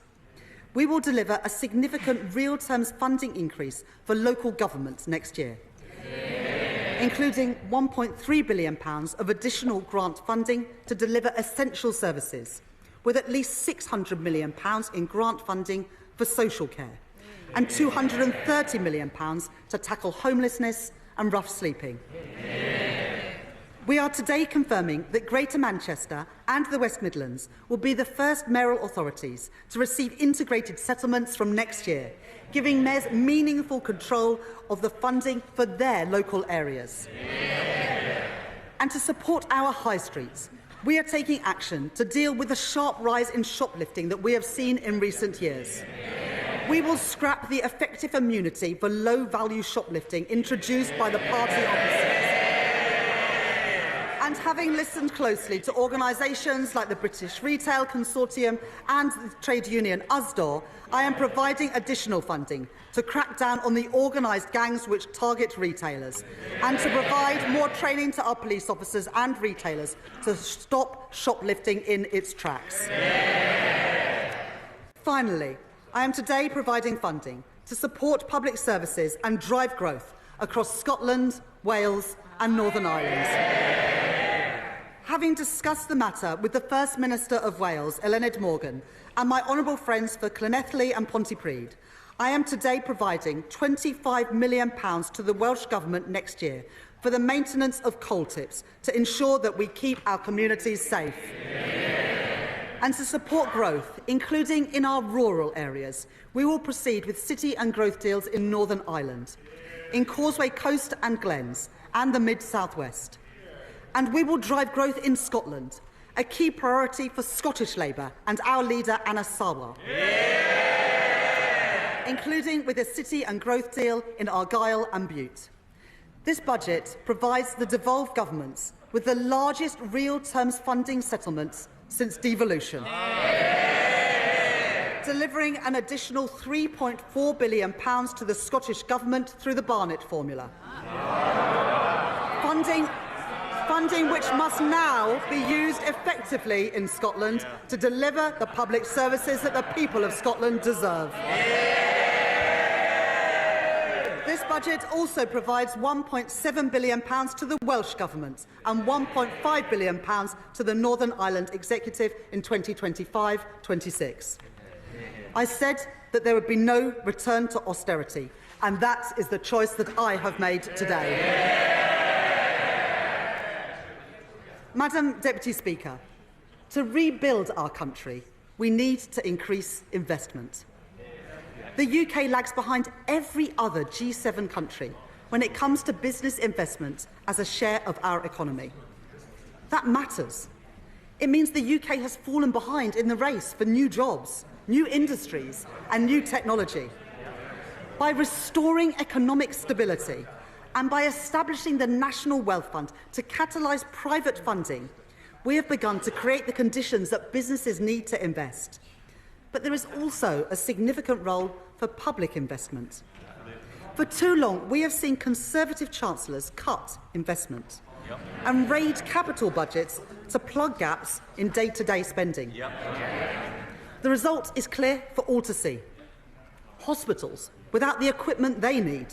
We will deliver a significant real terms funding increase for local governments next year, including £1.3 billion of additional grant funding to deliver essential services, with at least £600 million in grant funding for social care and £230 million to tackle homelessness and rough sleeping. We are today confirming that Greater Manchester and the West Midlands will be the first mayoral authorities to receive integrated settlements from next year, giving mayors meaningful control of the funding for their local areas. And to support our high streets, we are taking action to deal with the sharp rise in shoplifting that we have seen in recent years. We will scrap the effective immunity for low-value shoplifting introduced by the party opposites. And having listened closely to organisations like the British Retail Consortium and the trade union USDOR, I am providing additional funding to crack down on the organised gangs which target retailers and to provide more training to our police officers and retailers to stop shoplifting in its tracks. Finally, I am today providing funding to support public services and drive growth across Scotland, Wales and Northern Ireland. Having discussed the matter with the First Minister of Wales, Eluned Morgan, and my honourable friends for Llanelli and Pontypridd, I am today providing £25 million to the Welsh Government next year for the maintenance of coal tips to ensure that we keep our communities safe. And to support growth, including in our rural areas, we will proceed with city and growth deals in Northern Ireland, in Causeway Coast and Glens, and the Mid-South West. And we will drive growth in Scotland, a key priority for Scottish Labour and our leader Anna Sawar, including with a city and growth deal in Argyll and Bute. This budget provides the devolved governments with the largest real terms funding settlements since devolution, delivering an additional £3.4 billion to the Scottish Government through the Barnett formula. Funding which must now be used effectively in Scotland to deliver the public services that the people of Scotland deserve. This budget also provides £1.7 billion to the Welsh Government and £1.5 billion to the Northern Ireland Executive in 2025-26. I said that there would be no return to austerity, and that is the choice that I have made today. Madam Deputy Speaker, to rebuild our country, we need to increase investment. The UK lags behind every other G7 country when it comes to business investment as a share of our economy. That matters. It means the UK has fallen behind in the race for new jobs, new industries and new technology. By restoring economic stability, and by establishing the National Wealth Fund to catalyse private funding, we have begun to create the conditions that businesses need to invest. But there is also a significant role for public investment. For too long, we have seen Conservative chancellors cut investment and raid capital budgets to plug gaps in day-to-day spending. The result is clear for all to see. Hospitals without the equipment they need.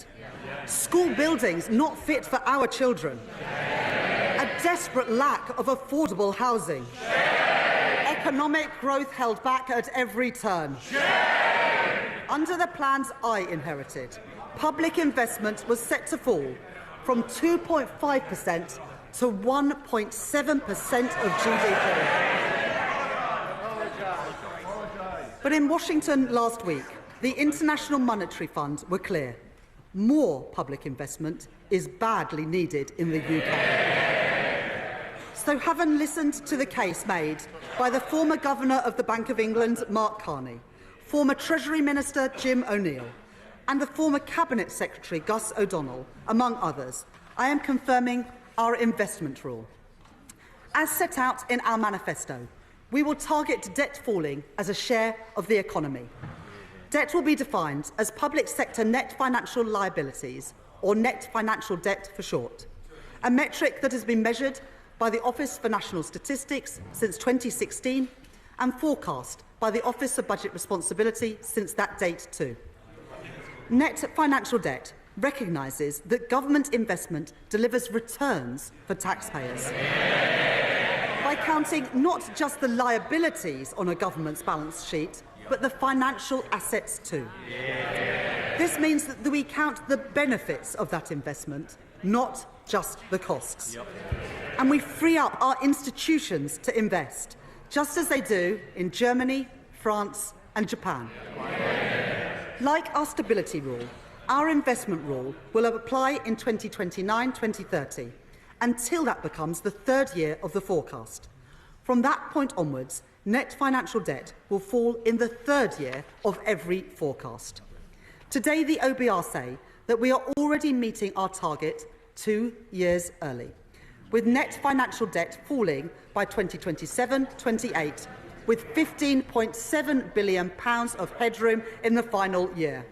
School buildings not fit for our children. A desperate lack of affordable housing. Economic growth held back at every turn. Under the plans I inherited, public investment was set to fall from 2.5% to 1.7% of GDP. But in Washington last week, the International Monetary Fund were clear. More public investment is badly needed in the UK. So having listened to the case made by the former Governor of the Bank of England, Mark Carney, former Treasury Minister Jim O'Neill, and the former Cabinet Secretary Gus O'Donnell, among others, I am confirming our investment rule. As set out in our manifesto, we will target debt falling as a share of the economy. Debt will be defined as public sector net financial liabilities, or net financial debt for short, a metric that has been measured by the Office for National Statistics since 2016 and forecast by the Office for Budget Responsibility since that date too. Net financial debt recognises that government investment delivers returns for taxpayers. By counting not just the liabilities on a government's balance sheet, but the financial assets too. This means that we count the benefits of that investment, not just the costs. And we free up our institutions to invest, just as they do in Germany, France and Japan. Like our stability rule, our investment rule will apply in 2029-2030 until that becomes the third year of the forecast. From that point onwards, net financial debt will fall in the third year of every forecast. Today, the OBR say that we are already meeting our target 2 years early, with net financial debt falling by 2027-28, with £15.7 billion of headroom in the final year.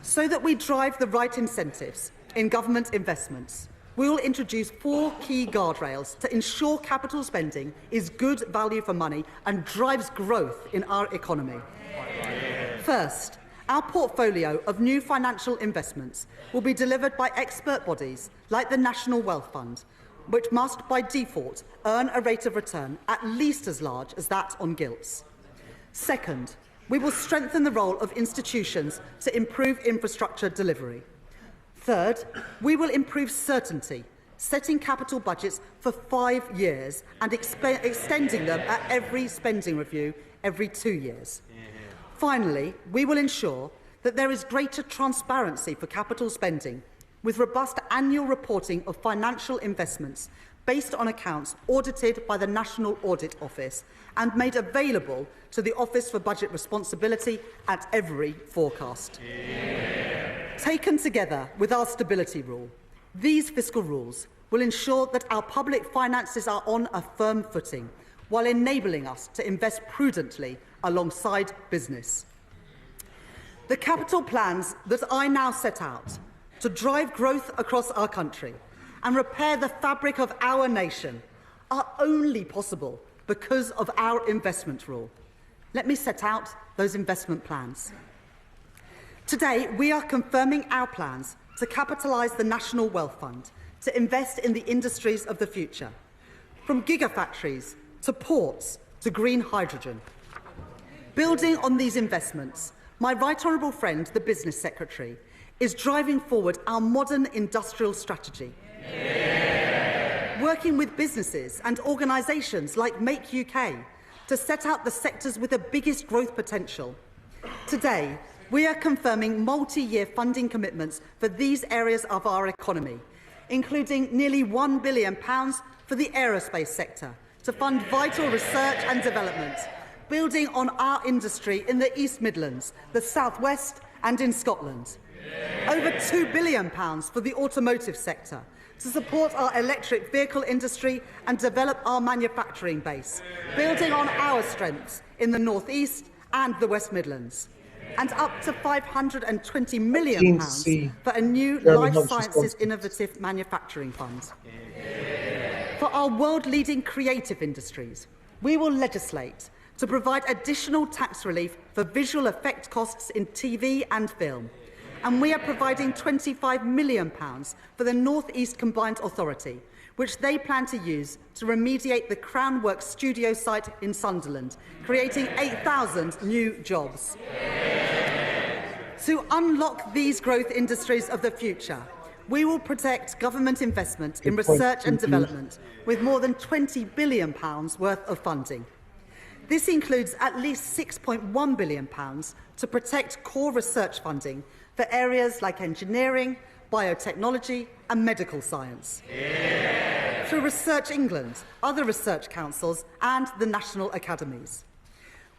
So that we drive the right incentives in government investments, we will introduce 4 key guardrails to ensure capital spending is good value for money and drives growth in our economy. First, our portfolio of new financial investments will be delivered by expert bodies like the National Wealth Fund, which must, by default, earn a rate of return at least as large as that on gilts. Second, we will strengthen the role of institutions to improve infrastructure delivery. Third, we will improve certainty, setting capital budgets for 5 years and extending them at every spending review every 2 years. Finally, we will ensure that there is greater transparency for capital spending, with robust annual reporting of financial investments based on accounts audited by the National Audit Office and made available to the Office for Budget Responsibility at every forecast. Taken together with our stability rule, these fiscal rules will ensure that our public finances are on a firm footing, while enabling us to invest prudently alongside business. The capital plans that I now set out to drive growth across our country and repair the fabric of our nation are only possible because of our investment rule. Let me set out those investment plans. Today, we are confirming our plans to capitalise the National Wealth Fund to invest in the industries of the future, from gigafactories to ports to green hydrogen. Building on these investments, my right honourable friend, the Business Secretary, is driving forward our modern industrial strategy. Working with businesses and organisations like Make UK to set out the sectors with the biggest growth potential. Today, we are confirming multi-year funding commitments for these areas of our economy, including nearly £1 billion for the aerospace sector to fund vital research and development, building on our industry in the East Midlands, the South West and in Scotland. Over £2 billion for the automotive sector to support our electric vehicle industry and develop our manufacturing base, building on our strengths in the North East and the West Midlands. And up to £520 million for a new Life Sciences Innovative Manufacturing Fund. For our world-leading creative industries, we will legislate to provide additional tax relief for visual effect costs in TV and film. And we are providing £25 million for the North East Combined Authority, which they plan to use to remediate the Crown Works studio site in Sunderland, creating 8,000 new jobs. To unlock these growth industries of the future, we will protect government investment in research and development with more than £20 billion worth of funding. This includes at least £6.1 billion to protect core research funding for areas like engineering, biotechnology and medical science. Through Research England, other research councils and the national academies.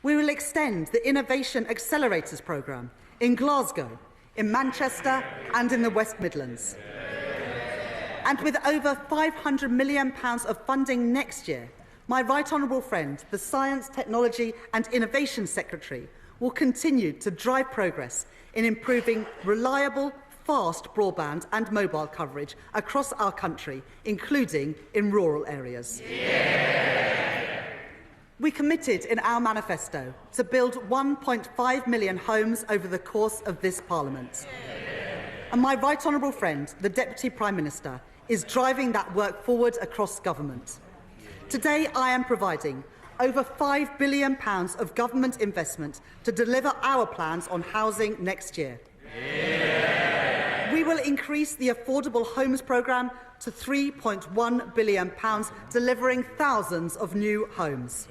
We will extend the Innovation Accelerators programme in Glasgow, in Manchester and in the West Midlands. And with over £500 million of funding next year, my right honourable friend, the Science, Technology and Innovation Secretary, will continue to drive progress in improving reliable, fast broadband and mobile coverage across our country, including in rural areas. We committed in our manifesto to build 1.5 million homes over the course of this Parliament. And my right honourable friend, the Deputy Prime Minister, is driving that work forward across government. Today, I am providing over £5 billion of government investment to deliver our plans on housing next year. We will increase the Affordable Homes programme to £3.1 billion, delivering thousands of new homes.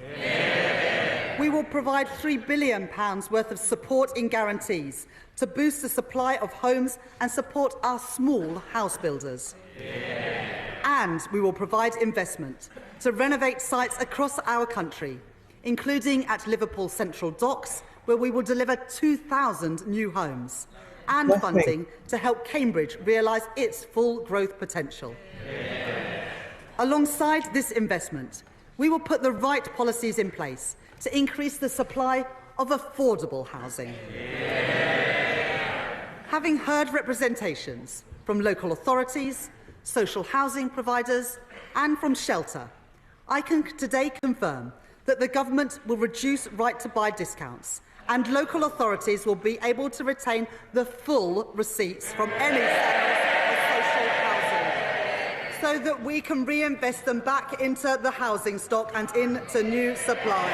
We will provide £3 billion worth of support in guarantees to boost the supply of homes and support our small house builders. And we will provide investment to renovate sites across our country, including at Liverpool Central Docks, where we will deliver 2,000 new homes, and funding to help Cambridge realise its full growth potential. Alongside this investment, we will put the right policies in place to increase the supply of affordable housing. Having heard representations from local authorities, social housing providers and from Shelter, I can today confirm that the government will reduce right-to-buy discounts and local authorities will be able to retain the full receipts from any sales of social housing so that we can reinvest them back into the housing stock and into new supply.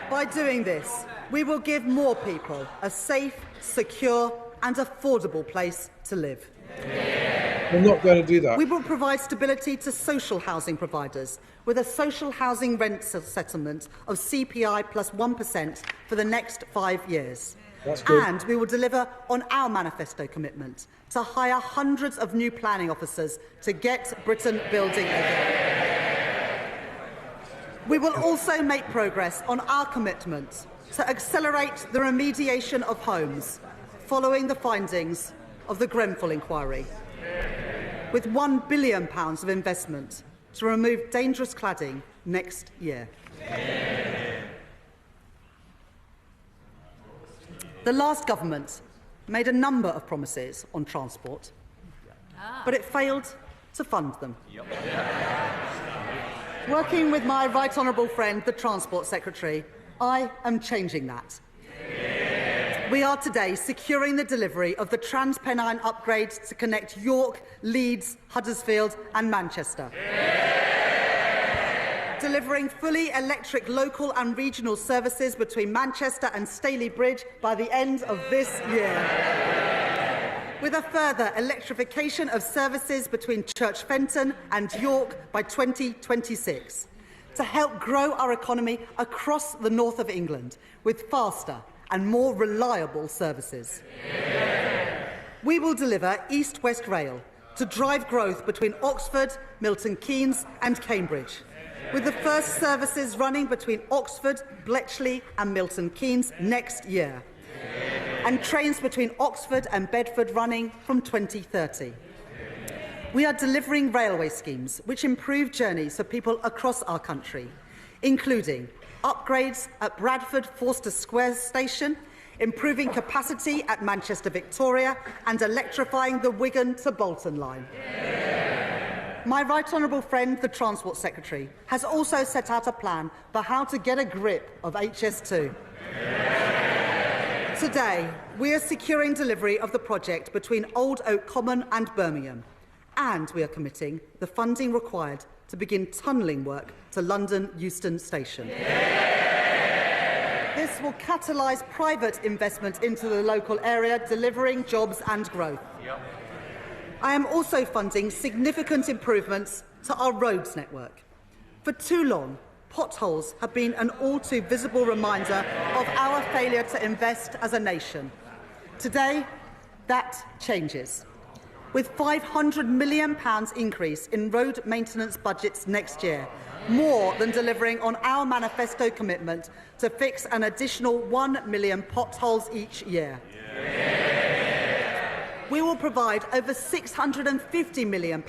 By doing this, we will give more people a safe, secure and affordable place to live. We're not going to do that. We will provide stability to social housing providers with a social housing rent settlement of CPI plus 1% for the next 5 years. That's good. And we will deliver on our manifesto commitment to hire hundreds of new planning officers to get Britain building again. We will also make progress on our commitment to accelerate the remediation of homes following the findings of the Grenfell inquiry, with £1 billion of investment to remove dangerous cladding next year. The last government made a number of promises on transport, but it failed to fund them. Working with my right honourable friend, the Transport Secretary, I am changing that. We are today securing the delivery of the Transpennine upgrades to connect York, Leeds, Huddersfield and Manchester. Delivering fully electric local and regional services between Manchester and Staley Bridge by the end of this year. With a further electrification of services between Church Fenton and York by 2026. To help grow our economy across the north of England with faster and more reliable services. We will deliver East-West Rail to drive growth between Oxford, Milton Keynes and Cambridge, with the first services running between Oxford, Bletchley and Milton Keynes next year, and trains between Oxford and Bedford running from 2030. We are delivering railway schemes which improve journeys for people across our country, including upgrades at Bradford Forster Square Station, improving capacity at Manchester Victoria and electrifying the Wigan to Bolton line. My right honourable friend, the Transport Secretary, has also set out a plan for how to get a grip of HS2. Today, we are securing delivery of the project between Old Oak Common and Birmingham, and we are committing the funding required to begin tunnelling work to London Euston Station. This will catalyse private investment into the local area, delivering jobs and growth. I am also funding significant improvements to our roads network. For too long, potholes have been an all too visible reminder of our failure to invest as a nation. Today, that changes, with £500 million increase in road maintenance budgets next year, more than delivering on our manifesto commitment to fix an additional 1 million potholes each year. We will provide over £650 million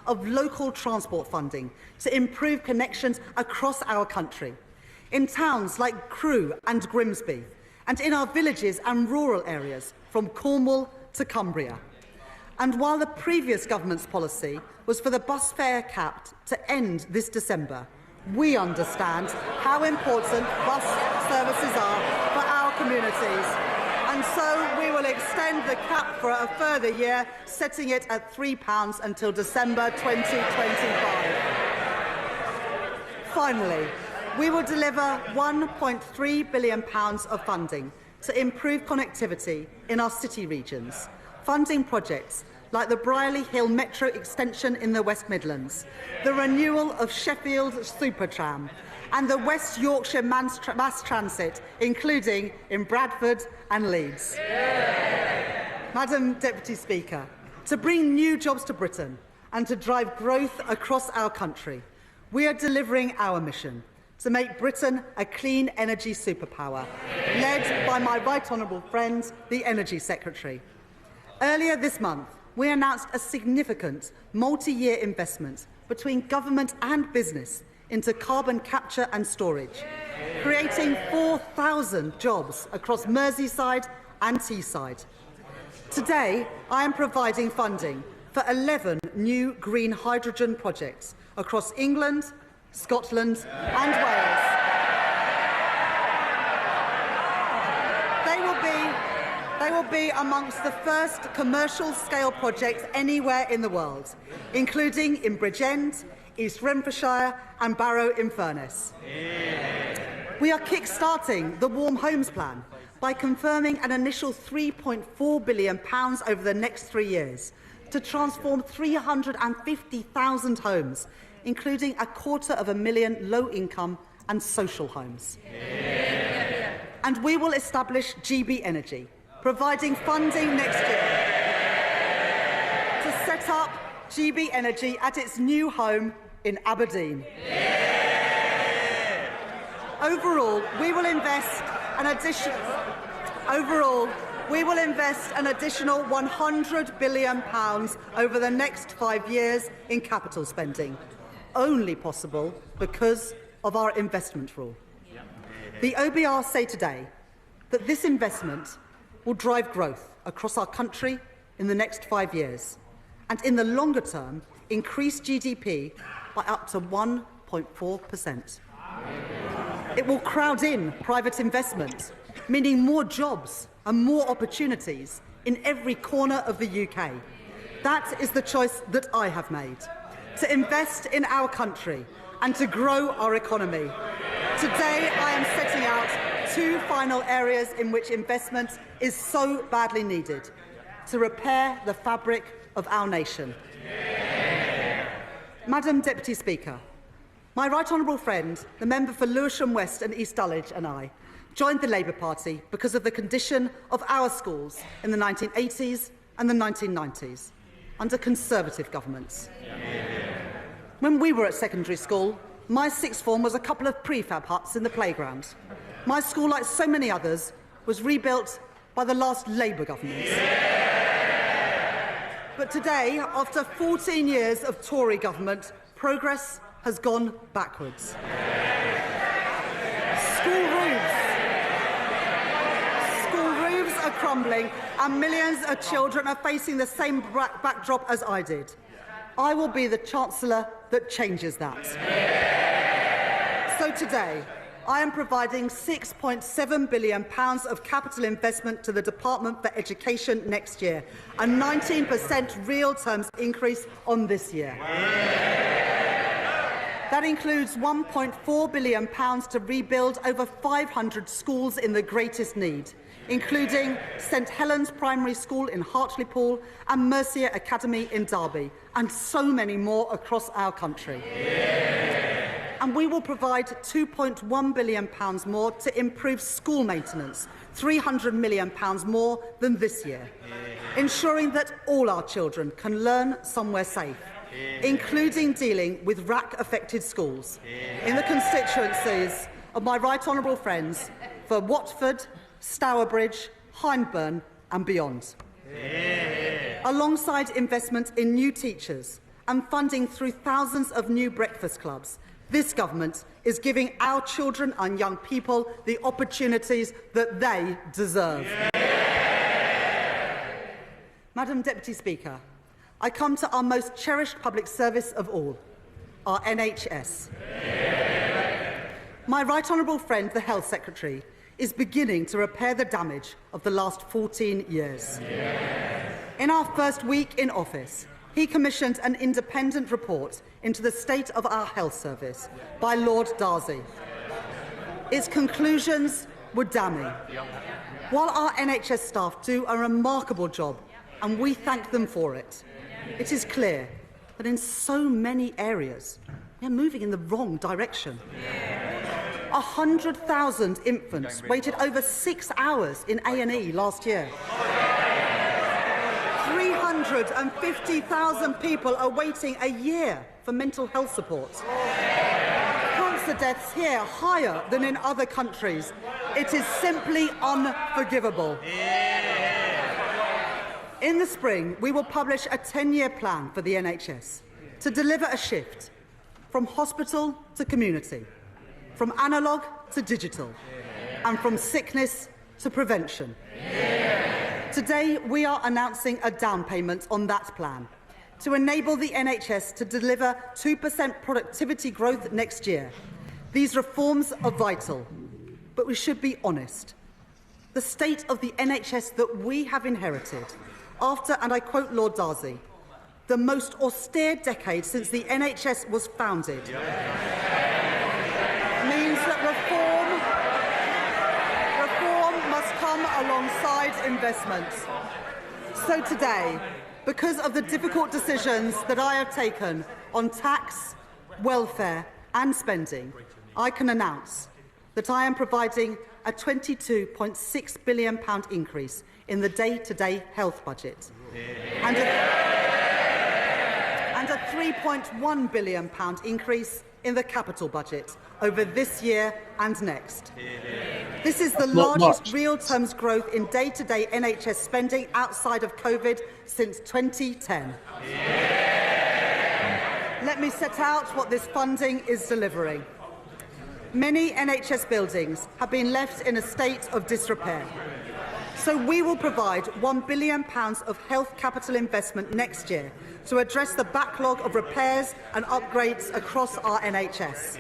of local transport funding to improve connections across our country, in towns like Crewe and Grimsby, and in our villages and rural areas from Cornwall to Cumbria. And while the previous government's policy was for the bus fare cap to end this December, we understand how important bus services are for our communities. And so we will extend the cap for a further year, setting it at £3 until December 2025. Finally, we will deliver £1.3 billion of funding to improve connectivity in our city regions, funding projects like the Brierley Hill Metro extension in the West Midlands, the renewal of Sheffield Supertram, and the West Yorkshire Mass Transit, including in Bradford and Leeds. Madam Deputy Speaker, to bring new jobs to Britain and to drive growth across our country, we are delivering our mission to make Britain a clean energy superpower, led by my right honourable friend, the Energy Secretary. Earlier this month, we announced a significant multi-year investment between government and business into carbon capture and storage, creating 4,000 jobs across Merseyside and Teesside. Today, I am providing funding for 11 new green hydrogen projects across England, Scotland and Wales. They will be amongst the first commercial-scale projects anywhere in the world, including in Bridgend, East Renfrewshire and Barrow-in-Furness. We are kick-starting the Warm Homes Plan by confirming an initial £3.4 billion over the next 3 years to transform 350,000 homes, including 250,000 low-income and social homes. And we will establish GB Energy, providing funding next year to set up GB Energy at its new home in Aberdeen. Overall, we will invest an additional £100 billion over the next 5 years in capital spending, only possible because of our investment rule. The OBR say today that this investment will drive growth across our country in the next 5 years, and in the longer term, increase GDP by up to 1.4%. It will crowd in private investment, meaning more jobs and more opportunities in every corner of the UK. That is the choice that I have made, to invest in our country and to grow our economy. Today, I am setting out 2 final areas in which investment is so badly needed to repair the fabric of our nation. Madam Deputy Speaker, my right honourable friend, the member for Lewisham West and East Dulwich and I joined the Labour Party because of the condition of our schools in the 1980s and the 1990s under Conservative governments. When we were at secondary school, my sixth form was a couple of prefab huts in the playground. My school, like so many others, was rebuilt by the last Labour government. But today, after 14 years of Tory government, progress has gone backwards. School roofs are crumbling and millions of children are facing the same backdrop as I did. I will be the Chancellor that changes that. So today, I am providing £6.7 billion of capital investment to the Department for Education next year, a 19% real terms increase on this year. That includes £1.4 billion to rebuild over 500 schools in the greatest need, including St Helens Primary School in Hartlepool and Mercia Academy in Derby, and so many more across our country. And we will provide £2.1 billion more to improve school maintenance, £300 million more than this year, ensuring that all our children can learn somewhere safe, including dealing with RAC-affected schools in the constituencies of my right honourable friends for Watford, Stourbridge, Hyndburn and beyond. Alongside investment in new teachers and funding through thousands of new breakfast clubs, this government is giving our children and young people the opportunities that they deserve. Madam Deputy Speaker, I come to our most cherished public service of all, our NHS. My right honourable friend, the Health Secretary, is beginning to repair the damage of the last 14 years. In our first week in office, he commissioned an independent report into the state of our health service by Lord Darzi. Its conclusions were damning. While our NHS staff do a remarkable job, and we thank them for it, it is clear that in so many areas, we are moving in the wrong direction. 100,000 infants waited over 6 hours in A&E last year. 350,000 people are waiting a year for mental health support. Cancer deaths here are higher than in other countries. It is simply unforgivable. In the spring, we will publish a 10-year plan for the NHS to deliver a shift from hospital to community, from analogue to digital, and from sickness to prevention. Today, we are announcing a down payment on that plan to enable the NHS to deliver 2% productivity growth next year. These reforms are vital, but we should be honest. The state of the NHS that we have inherited after, and I quote Lord Darzi, the most austere decade since the NHS was founded, means that reform must come alongside investment. So today, because of the difficult decisions that I have taken on tax, welfare and spending, I can announce that I am providing a £22.6 billion increase in the day-to-day health budget and a £3.1 billion increase in the capital budget over this year and next. This is the largest real terms growth in day-to-day NHS spending outside of COVID since 2010. Let me set out what this funding is delivering. Many NHS buildings have been left in a state of disrepair. So we will provide £1 billion of health capital investment next year to address the backlog of repairs and upgrades across our NHS.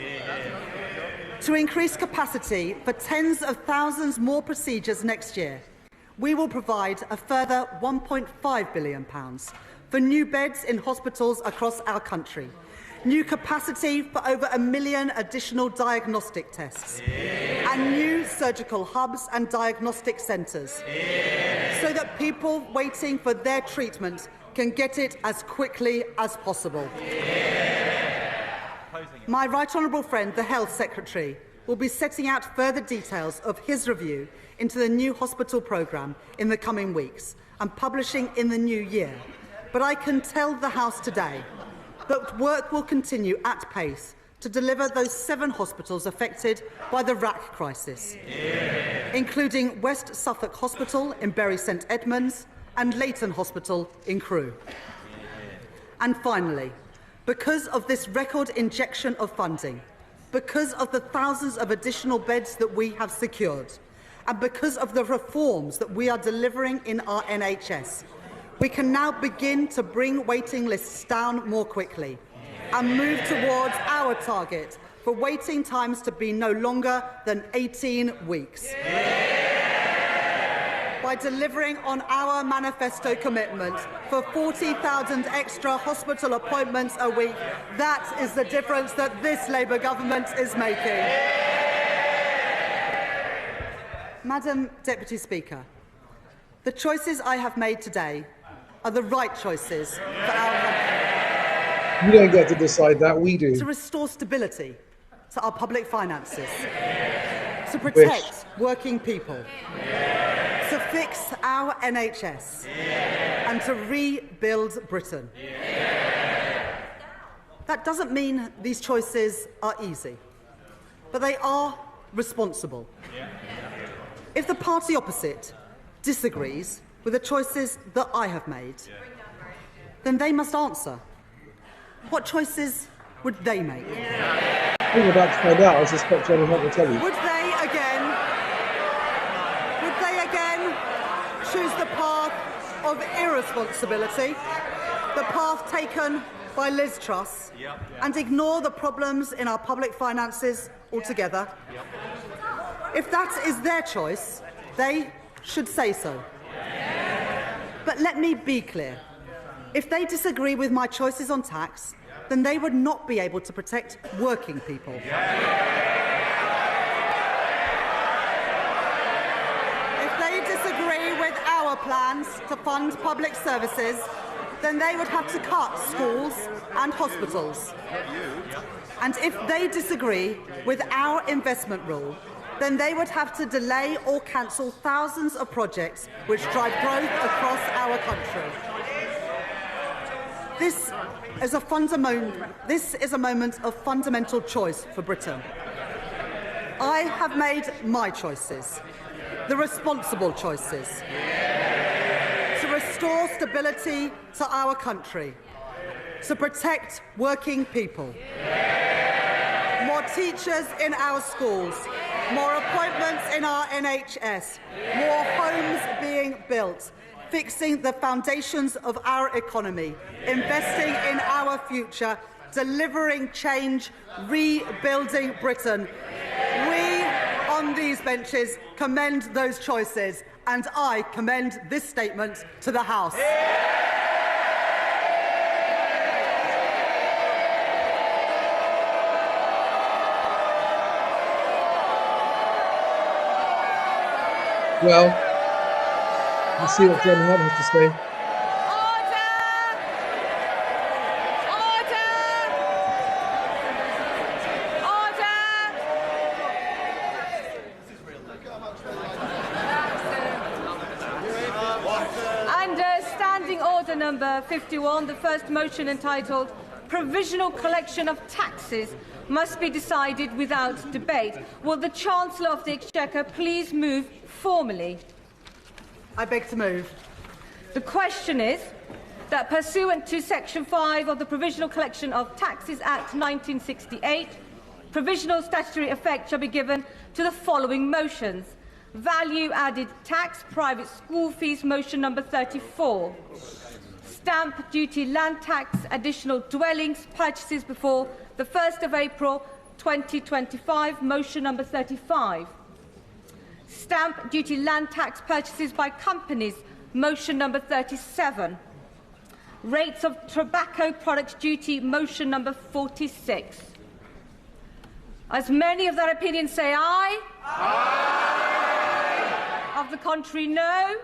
To increase capacity for tens of thousands more procedures next year, we will provide a further £1.5 billion for new beds in hospitals across our country, new capacity for over 1 million additional diagnostic tests, and new surgical hubs and diagnostic centres, so that people waiting for their treatment can get it as quickly as possible. My right honourable friend, the Health Secretary, will be setting out further details of his review into the new hospital programme in the coming weeks and publishing in the new year. But I can tell the House today that work will continue at pace to deliver those 7 hospitals affected by the RAC crisis, including West Suffolk Hospital in Bury St Edmunds and Leighton Hospital in Crewe. And finally, because of this record injection of funding, because of the thousands of additional beds that we have secured, and because of the reforms that we are delivering in our NHS, we can now begin to bring waiting lists down more quickly and move towards our target for waiting times to be no longer than 18 weeks. By delivering on our manifesto commitment for 40,000 extra hospital appointments a week, that is the difference that this Labour government is making. Madam Deputy Speaker, the choices I have made today are the right choices for our country. You don't get to decide that, we do. To restore stability to our public finances, to protect working people, to fix our NHS, and to rebuild Britain. That doesn't mean these choices are easy, but they are responsible. If the party opposite disagrees with the choices that I have made, then they must answer. What choices would they make? We're about to find out. I suspect Jenny Hunt will tell you. Would they again choose the path of irresponsibility? irresponsibility, the path taken by Liz Truss, and ignore the problems in our public finances altogether. If that is their choice, they should say so. But let me be clear. If they disagree with my choices on tax, then they would not be able to protect working people. If they disagree with our plans to fund public services, then they would have to cut schools and hospitals. And if they disagree with our investment rule, then they would have to delay or cancel thousands of projects which drive growth across our country. This is a moment of fundamental choice for Britain. I have made my choices, the responsible choices, to restore stability to our country, to protect working people, more teachers in our schools, more appointments in our NHS, more homes being built, fixing the foundations of our economy, investing in our future, delivering change, rebuilding Britain. We on these benches commend those choices, and I commend this statement to the House. Well, let's see what Jeremy Hunt has to say. Under Standing Order number 51, the first motion entitled Provisional Collection of Taxes must be decided without debate. Will the Chancellor of the Exchequer please move formally? I beg to move. The question is that pursuant to Section 5 of the Provisional Collection of Taxes Act 1968, provisional statutory effect shall be given to the following motions. Value-added tax, private school fees, motion number 34. Stamp duty, land tax, additional dwellings, purchases before the 1st of April 2025, motion number 35. Stamp duty, land tax, purchases by companies, motion number 37. Rates of tobacco products duty, motion number 46. As many of that opinion say aye. Aye. Of the contrary, no.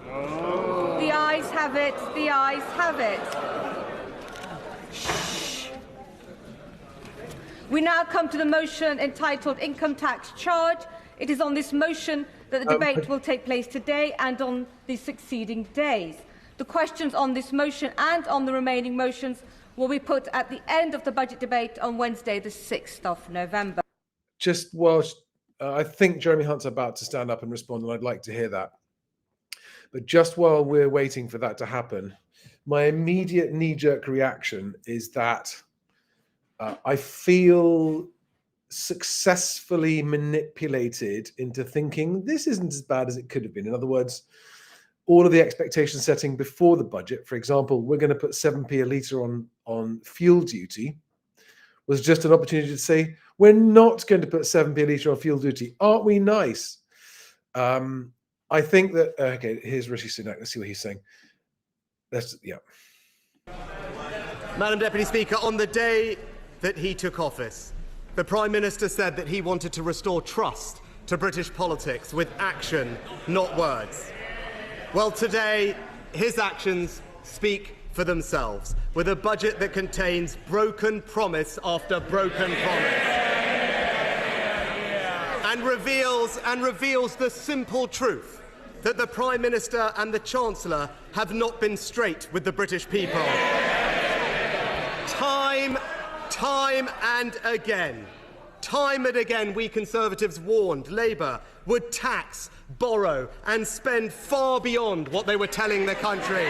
No. The ayes have it. The ayes have it. Shh. We now come to the motion entitled Income Tax Charge. It is on this motion that the debate will take place today and on the succeeding days. The questions on this motion and on the remaining motions will be put at the end of the budget debate on Wednesday, the 6th of November. Just whilst I think Jeremy Hunt's about to stand up and respond, and I'd like to hear that. But just while we're waiting for that to happen, my immediate knee-jerk reaction is that I feel successfully manipulated into thinking this isn't as bad as it could have been. In other words, all of the expectation setting before the budget, for example, we're going to put 7p a litre on fuel duty, was just an opportunity to say, we're not going to put 7p a litre on fuel duty. Aren't we nice? I think that, okay, here's Rishi Sunak. Let's see what he's saying. Madam Deputy Speaker, on the day that he took office, the Prime Minister said that he wanted to restore trust to British politics with action, not words. Well, today, his actions speak for themselves, with a budget that contains broken promise after broken promise, and reveals the simple truth that the Prime Minister and the Chancellor have not been straight with the British people. Time and again, we Conservatives warned Labour would tax, borrow and spend far beyond what they were telling the country.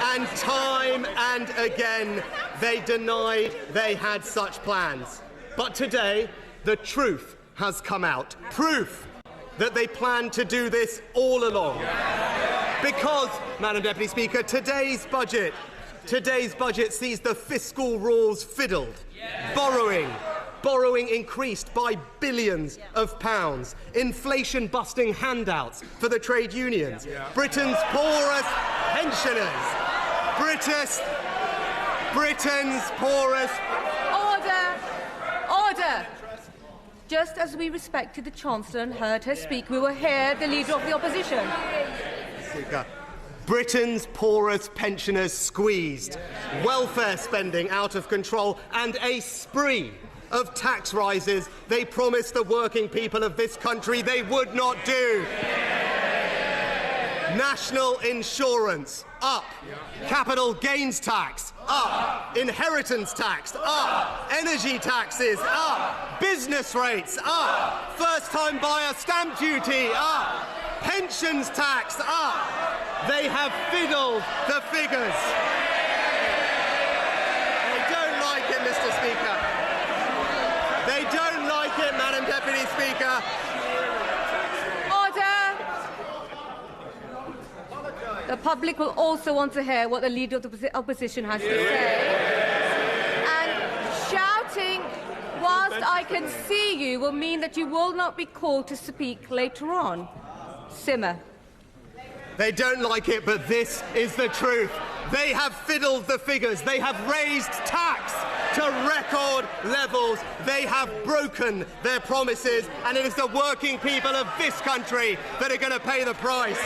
And time and again, they denied they had such plans. But today, the truth has come out. Proof that they planned to do this all along. Because, Madam Deputy Speaker, today's budget sees the fiscal rules fiddled, borrowing increased by billions of pounds, inflation-busting handouts for the trade unions, Britain's poorest pensioners, Britain's poorest... Order! Just as we respected the Chancellor and heard her speak, we will hear the Leader of the Opposition. Speaker. Britain's poorest pensioners squeezed, welfare spending out of control, and a spree of tax rises they promised the working people of this country they would not do. National insurance, up. Capital gains tax, up. Inheritance tax, up. Energy taxes, up. Business rates, up. First-time buyer stamp duty, up. Pensions tax, up. They have fiddled the figures. They don't like it, Mr. Speaker. They don't like it, Madam Deputy Speaker. The public will also want to hear what the Leader of the Opposition has to say. And shouting whilst I can see you will mean that you will not be called to speak later on. Simmer. They don't like it, but this is the truth. They have fiddled the figures. They have raised tax to record levels. They have broken their promises, and it is the working people of this country that are going to pay the price.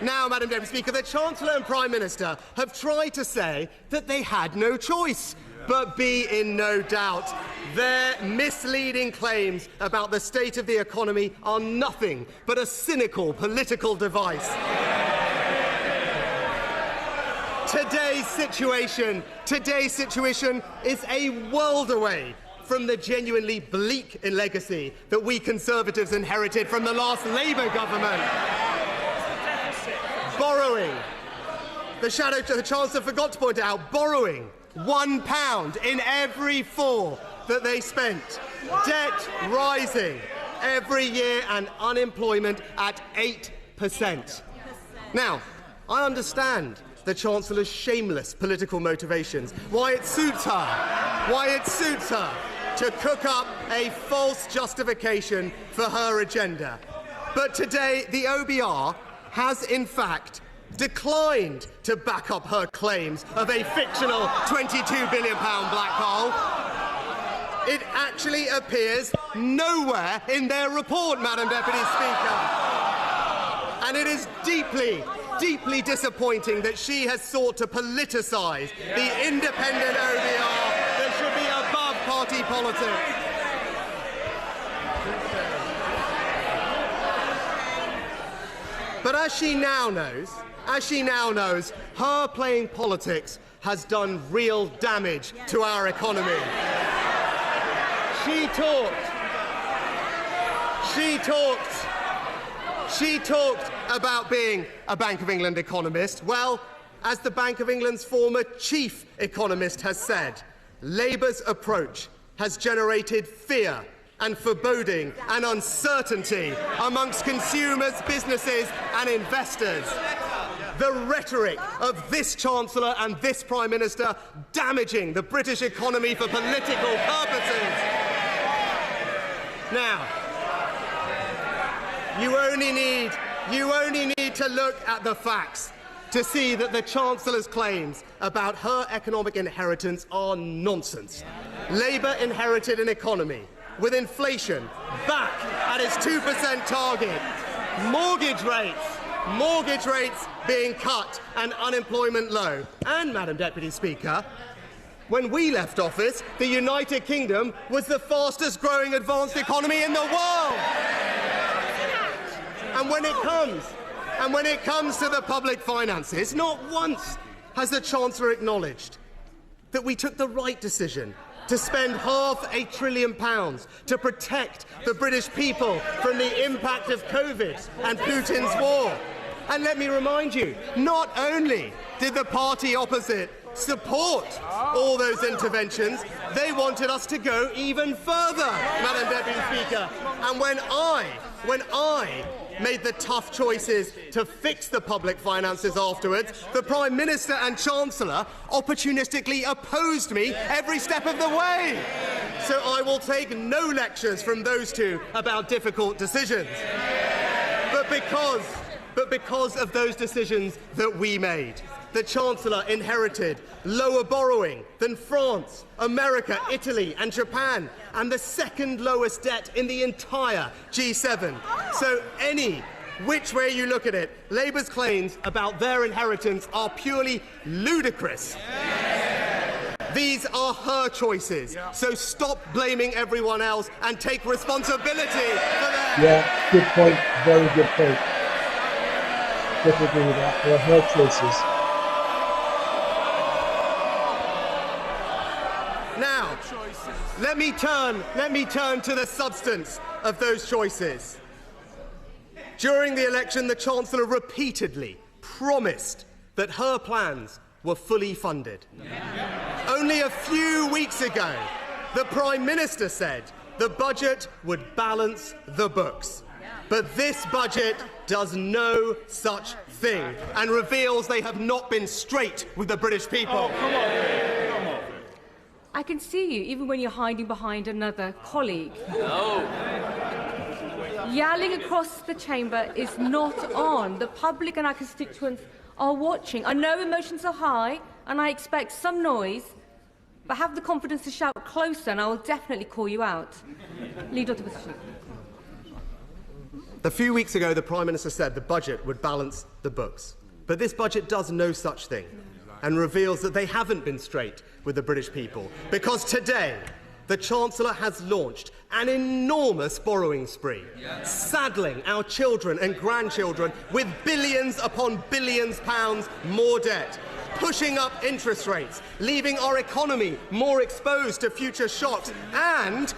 Now, Madam Deputy Speaker, the Chancellor and Prime Minister have tried to say that they had no choice. But be in no doubt, their misleading claims about the state of the economy are nothing but a cynical political device. Today's situation is a world away from the genuinely bleak legacy that we Conservatives inherited from the last Labour government. Borrowing. The Chancellor forgot to point out, borrowing £1 in every 4 that they spent. Debt rising every year and unemployment at 8%. Now, I understand the Chancellor's shameless political motivations, why it suits her to cook up a false justification for her agenda. But today, the OBR has, in fact, declined to back up her claims of a fictional £22 billion black hole. It actually appears nowhere in their report, Madam Deputy Speaker. And it is deeply, deeply disappointing that she has sought to politicise the independent OBR that should be above party politics. But as she now knows, her playing politics has done real damage to our economy. She talked about being a Bank of England economist. Well, as the Bank of England's former chief economist has said, Labour's approach has generated fear and foreboding and uncertainty amongst consumers, businesses and investors. The rhetoric of this Chancellor and this Prime Minister damaging the British economy for political purposes. Now, you only need to look at the facts to see that the Chancellor's claims about her economic inheritance are nonsense. Labour inherited an economy with inflation back at its 2% target, mortgage rates being cut and unemployment low. And, Madam Deputy Speaker, when we left office, the United Kingdom was the fastest growing advanced economy in the world. And when it comes to the public finances, not once has the Chancellor acknowledged that we took the right decision to spend £500 billion to protect the British people from the impact of COVID and Putin's war. And let me remind you, not only did the party opposite support all those interventions, they wanted us to go even further, Madam Deputy Speaker. And when I made the tough choices to fix the public finances afterwards, the Prime Minister and Chancellor opportunistically opposed me every step of the way. So I will take no lectures from those two about difficult decisions. But because of those decisions that we made, the Chancellor inherited lower borrowing than France, America, Italy and Japan, and the second lowest debt in the entire G7. So which way you look at it, Labour's claims about their inheritance are purely ludicrous. These are her choices, so stop blaming everyone else and take responsibility for them. Yeah, good point. Very good point. Totally agree with that. They're her choices. Now, let me turn to the substance of those choices. During the election, the Chancellor repeatedly promised that her plans were fully funded. Only a few weeks ago, the Prime Minister said the budget would balance the books. But this budget does no such thing and reveals they have not been straight with the British people. I can see you, even when you're hiding behind another colleague. Yelling across the chamber is not on. The public and our constituents are watching. I know emotions are high, and I expect some noise, but have the confidence to shout closer, and I will definitely call you out. Leader of the Opposition. A few weeks ago, the Prime Minister said the budget would balance the books. But this budget does no such thing and reveals that they haven't been straight with the British people. Because today, the Chancellor has launched an enormous borrowing spree, saddling our children and grandchildren with billions upon billions pounds more debt, pushing up interest rates, leaving our economy more exposed to future shocks, and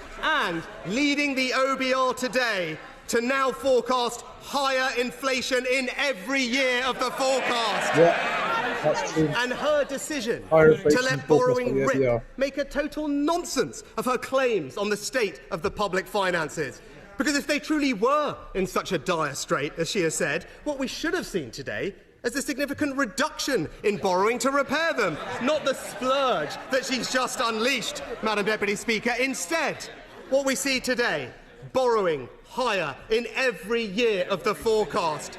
leading the OBR today to now forecast higher inflation in every year of the forecast. Yeah, that's true. And her decision to let borrowing rip make a total nonsense of her claims on the state of the public finances. Because if they truly were in such a dire strait, as she has said, what we should have seen today is a significant reduction in borrowing to repair them, not the splurge that she's just unleashed, Madam Deputy Speaker. Instead, what we see today, borrowing higher in every year of the forecast,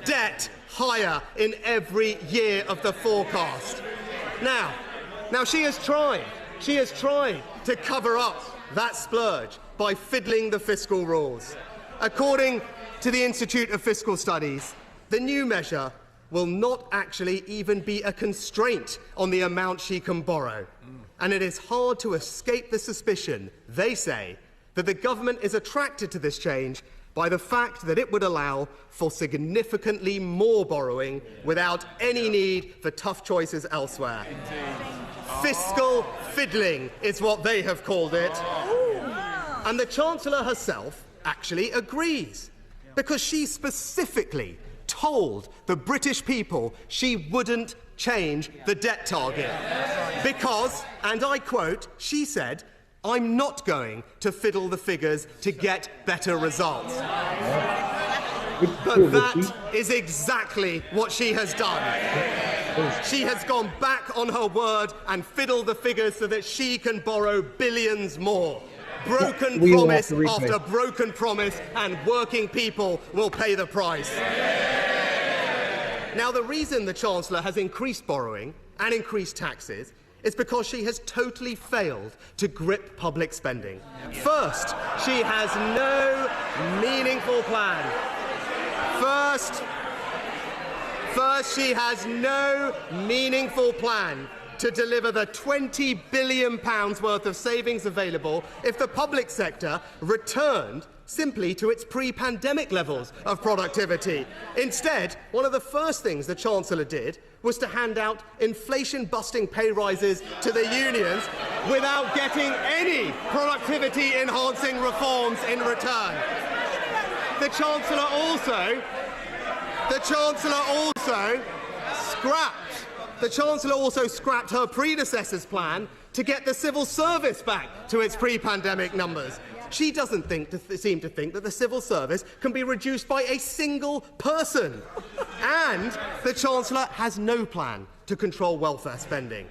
debt higher in every year of the forecast. Now she has tried to cover up that splurge by fiddling the fiscal rules. According to the Institute of Fiscal Studies, the new measure will not actually even be a constraint on the amount she can borrow. And it is hard to escape the suspicion, they say, that the government is attracted to this change by the fact that it would allow for significantly more borrowing without any need for tough choices elsewhere. Fiscal fiddling is what they have called it. And the Chancellor herself actually agrees, because she specifically told the British people she wouldn't change the debt target. Because, and I quote, she said, "I'm not going to fiddle the figures to get better results." But that is exactly what she has done. She has gone back on her word and fiddled the figures so that she can borrow billions more. Broken promise after broken promise, and working people will pay the price. Now, the reason the Chancellor has increased borrowing and increased taxes is because she has totally failed to grip public spending. First, she has no meaningful plan. First, she has no meaningful plan to deliver the £20 billion worth of savings available if the public sector returned simply to its pre-pandemic levels of productivity. Instead, one of the first things the Chancellor did was to hand out inflation-busting pay rises to the unions without getting any productivity-enhancing reforms in return. The Chancellor also scrapped her predecessor's plan to get the civil service back to its pre-pandemic numbers, she doesn't seem to think that the civil service can be reduced by a single person. And the Chancellor has no plan to control welfare spending.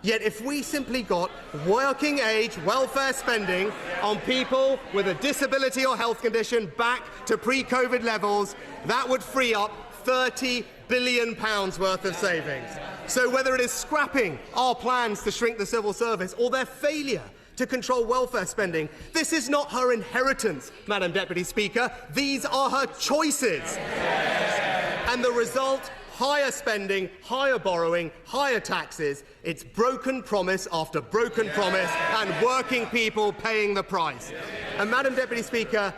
Yet if we simply got working-age welfare spending on people with a disability or health condition back to pre-COVID levels, that would free up £30 billion worth of savings. So whether it is scrapping our plans to shrink the civil service or their failure to control welfare spending, this is not her inheritance, Madam Deputy Speaker. These are her choices. And the result: higher spending, higher borrowing, higher taxes. It's broken promise after broken promise, and working people paying the price. And Madam Deputy Speaker,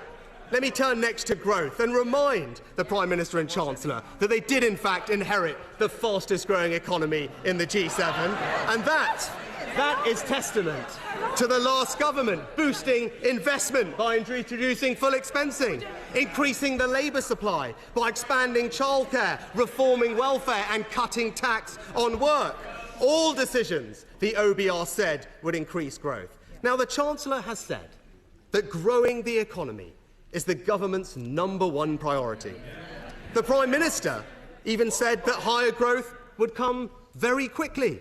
let me turn next to growth and remind the Prime Minister and Chancellor that they did in fact inherit the fastest growing economy in the G7, and that is testament to the last government boosting investment by introducing full expensing, increasing the labour supply by expanding childcare, reforming welfare and cutting tax on work. All decisions the OBR said would increase growth. Now, the Chancellor has said that growing the economy is the government's #1 priority. The Prime Minister even said that higher growth would come very quickly.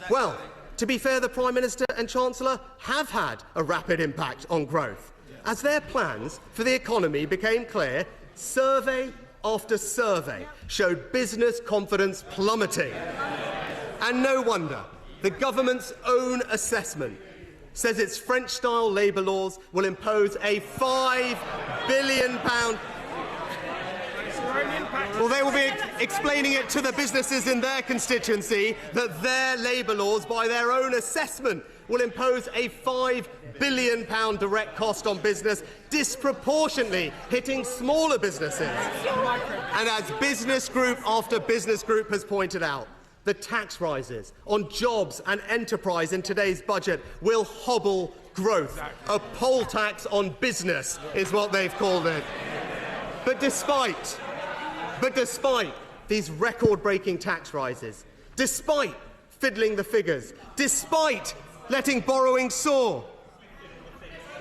Well, to be fair, the Prime Minister and Chancellor have had a rapid impact on growth. As their plans for the economy became clear, survey after survey showed business confidence plummeting. And no wonder. The government's own assessment says its French-style labour laws will impose a £5 billion... Well, they will be explaining it to the businesses in their constituency that their labour laws, by their own assessment, will impose a £5 billion direct cost on business, disproportionately hitting smaller businesses. And as business group after business group has pointed out, the tax rises on jobs and enterprise in today's budget will hobble growth. A poll tax on business is what they've called it. But despite these record-breaking tax rises, despite fiddling the figures, despite letting borrowing soar,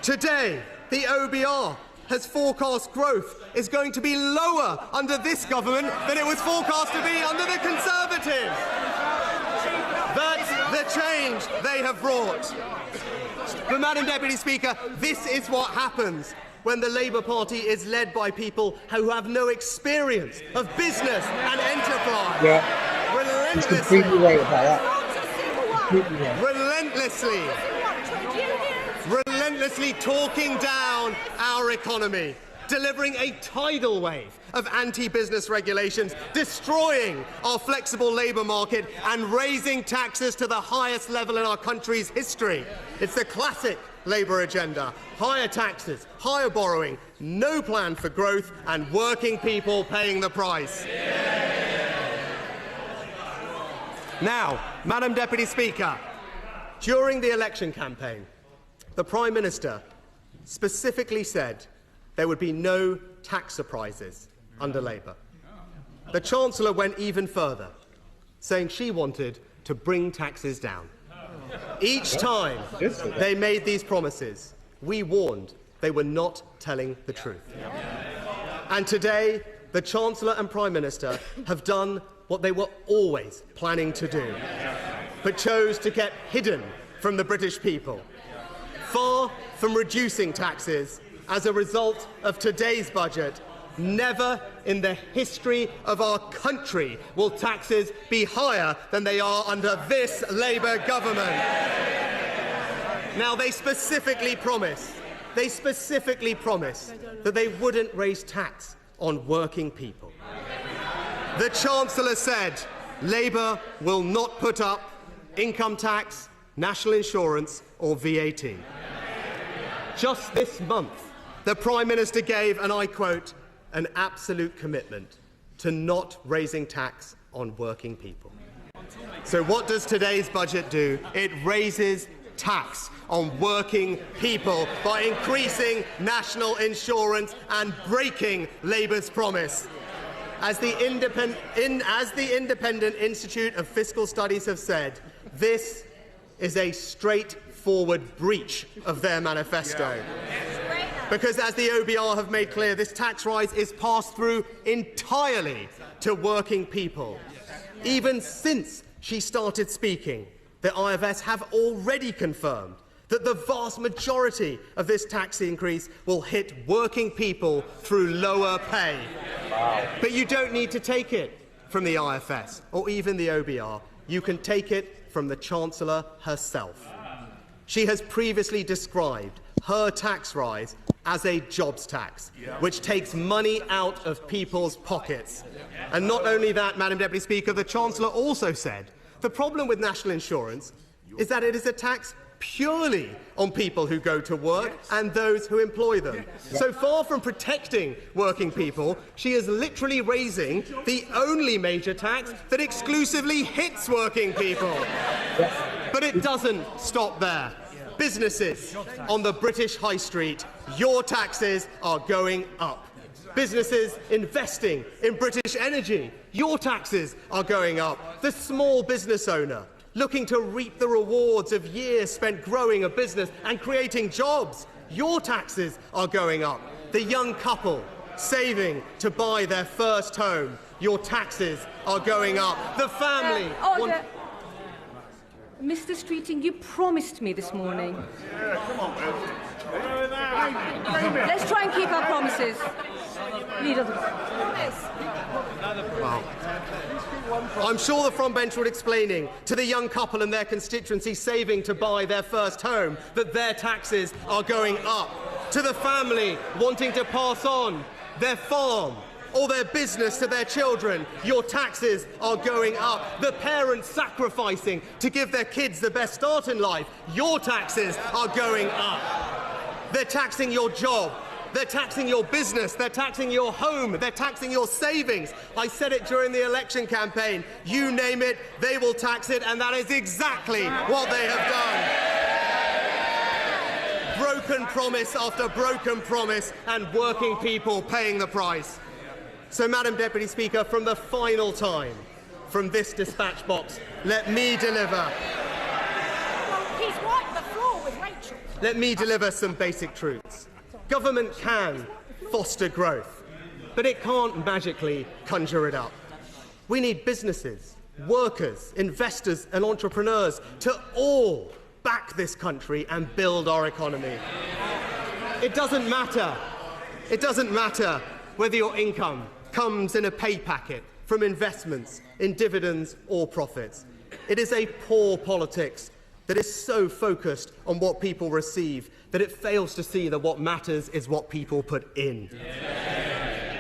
today the OBR has forecast growth is going to be lower under this government than it was forecast to be under the Conservatives. That's the change they have brought. But, Madam Deputy Speaker, this is what happens when the Labour Party is led by people who have no experience of business and enterprise. Yeah, he's completely right about that. Completely right. Relentlessly talking down our economy, delivering a tidal wave of anti-business regulations, destroying our flexible labour market and raising taxes to the highest level in our country's history. It's the classic Labour agenda: higher taxes, higher borrowing, no plan for growth, and working people paying the price. Now, Madam Deputy Speaker, during the election campaign, the Prime Minister specifically said there would be no tax surprises under Labour. The Chancellor went even further, saying she wanted to bring taxes down. Each time they made these promises, we warned they were not telling the truth. And today, the Chancellor and Prime Minister have done what they were always planning to do, but chose to get hidden from the British people. Far from reducing taxes as a result of today's budget, never in the history of our country will taxes be higher than they are under this Labour government. Now, they specifically promised that they wouldn't raise tax on working people. The Chancellor said Labour will not put up income tax, national insurance or VAT. Just this month, the Prime Minister gave, and I quote, an absolute commitment to not raising tax on working people. So what does today's budget do? It raises tax on working people by increasing national insurance and breaking Labour's promise. As the Independent Institute of Fiscal Studies have said, this is a straightforward forward breach of their manifesto. Because as the OBR have made clear, this tax rise is passed through entirely to working people. Even since she started speaking, the IFS have already confirmed that the vast majority of this tax increase will hit working people through lower pay. But you don't need to take it from the IFS or even the OBR. You can take it from the Chancellor herself. She has previously described her tax rise as a jobs tax, which takes money out of people's pockets. And not only that, Madam Deputy Speaker, the Chancellor also said the problem with national insurance is that it is a tax purely on people who go to work and those who employ them. So far from protecting working people, she is literally raising the only major tax that exclusively hits working people. But it doesn't stop there. Businesses on the British high street, your taxes are going up. Businesses investing in British energy, your taxes are going up. The small business owner looking to reap the rewards of years spent growing a business and creating jobs, your taxes are going up. The young couple saving to buy their first home, your taxes are going up. The family... Mr. Streeting, you promised me this morning. Let's try and keep our promises. Leader of the Well, I'm sure the front bench will explaining to the young couple and their constituency saving to buy their first home that their taxes are going up. To the family wanting to pass on their farm or their business to their children, your taxes are going up. The parents sacrificing to give their kids the best start in life, your taxes are going up. They're taxing your job. They're taxing your business, they're taxing your home, they're taxing your savings. I said it during the election campaign. You name it, they will tax it, and that is exactly what they have done. Broken promise after broken promise, and working people paying the price. So, Madam Deputy Speaker, from the final time, from this dispatch box, let me deliver. He's wiped the floor with Rachel. Let me deliver some basic truths. Government can foster growth, but it can't magically conjure it up. We need businesses, workers, investors and entrepreneurs to all back this country and build our economy. It doesn't matter whether your income comes in a pay packet from investments, in dividends or profits. It is a poor politics that is so focused on what people receive that it fails to see that what matters is what people put in.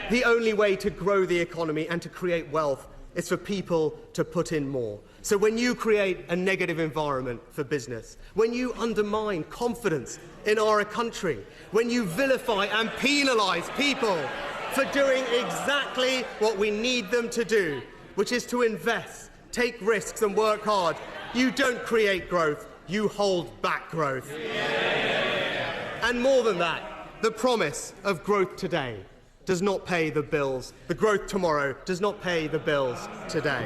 The only way to grow the economy and to create wealth is for people to put in more. So when you create a negative environment for business, when you undermine confidence in our country, when you vilify and penalise people for doing exactly what we need them to do, which is to invest, take risks and work hard, you don't create growth, you hold back growth. And more than that, the promise of growth today does not pay the bills. The growth tomorrow does not pay the bills today.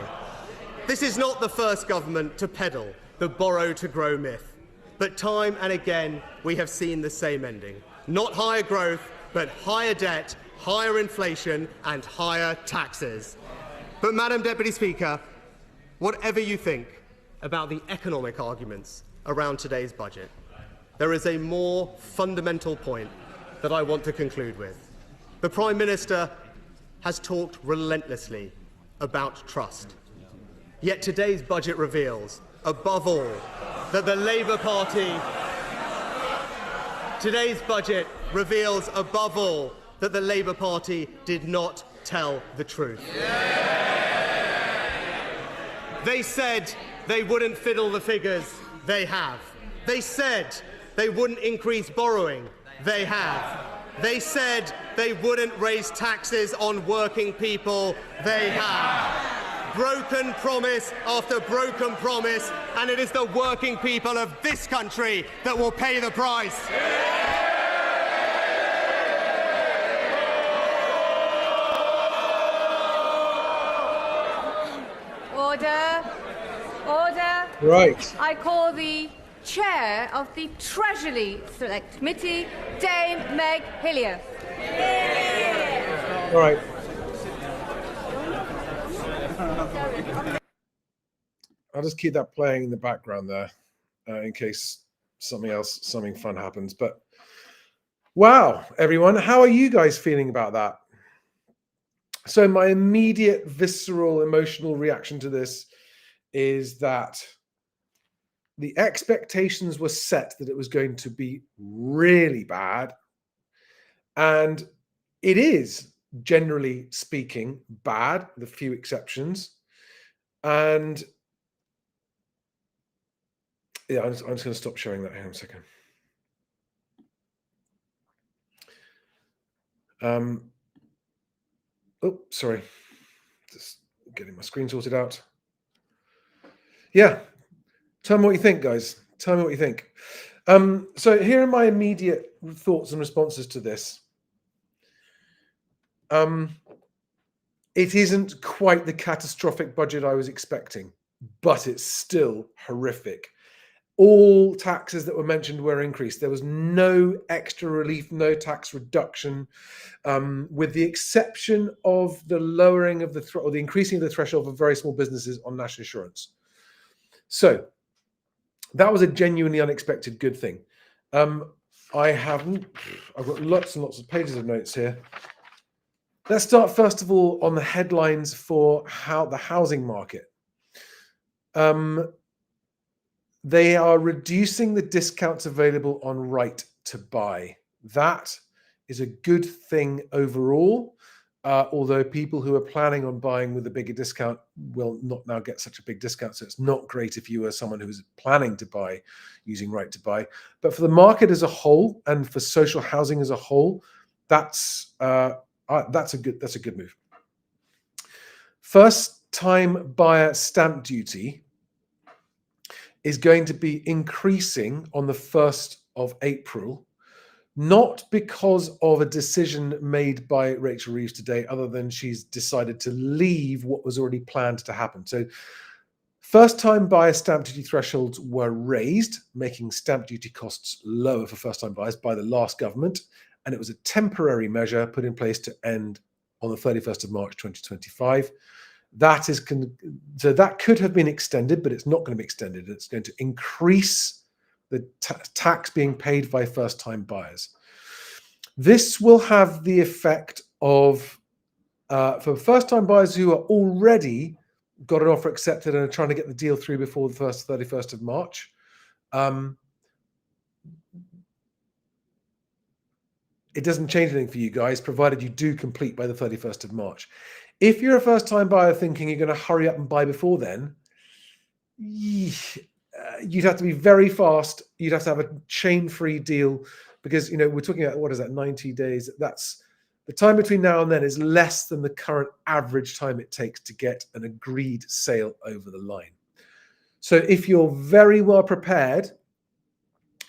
This is not the first government to peddle the borrow to grow myth. But time and again, we have seen the same ending. Not higher growth, but higher debt, higher inflation and higher taxes. But, Madam Deputy Speaker, whatever you think about the economic arguments around today's budget, there is a more fundamental point that I want to conclude with. The Prime Minister has talked relentlessly about trust. Yet today's budget reveals, above all, that the Labour Party... Today's budget reveals, above all, that the Labour Party did not tell the truth. They said they wouldn't fiddle the figures. They have. They said they wouldn't increase borrowing. They have. They said they wouldn't raise taxes on working people. They have. Broken promise after broken promise, and it is the working people of this country that will pay the price. Order. Order. Right. I call the Chair of the Treasury Select Committee, Dame Meg Hillier. All right. I'll just keep that playing in the background there in case something fun happens. But wow, everyone, how are you guys feeling about that? So my immediate visceral emotional reaction to this is that the expectations were set that it was going to be really bad. And it is, generally speaking, bad, with a few exceptions. And yeah, I'm just going to stop showing that. Hang on a second. Oh, sorry. Just getting my screen sorted out. Yeah. Tell me what you think, guys. Tell me what you think. So here are my immediate thoughts and responses to this. It isn't quite the catastrophic budget I was expecting, but it's still horrific. All taxes that were mentioned were increased. There was no extra relief, no tax reduction, with the exception of the lowering of or the increasing of the threshold for very small businesses on national insurance. So that was a genuinely unexpected good thing. I've got lots and lots of pages of notes here. Let's start first of all on the headlines for the housing market. They are reducing the discounts available on right to buy. That is a good thing overall, although people who are planning on buying with a bigger discount will not now get such a big discount. So it's not great if you are someone who is planning to buy using right to buy. But for the market as a whole and for social housing as a whole, that's a good move. First time buyer stamp duty is going to be increasing on the 1st of April, not because of a decision made by Rachel Reeves today, other than she's decided to leave what was already planned to happen. So first-time buyer stamp duty thresholds were raised, making stamp duty costs lower for first-time buyers by the last government, and it was a temporary measure put in place to end on the 31st of March 2025. So that could have been extended, but it's not going to be extended. It's going to increase the tax being paid by first-time buyers. This will have the effect of, for first-time buyers who are already got an offer accepted and are trying to get the deal through before the 31st of March, it doesn't change anything for you guys, provided you do complete by the 31st of March. If you're a first-time buyer thinking you're going to hurry up and buy before then, you'd have to be very fast. You'd have to have a chain-free deal because, we're talking about, 90 days. That's the time between now and then is less than the current average time it takes to get an agreed sale over the line. So if you're very well prepared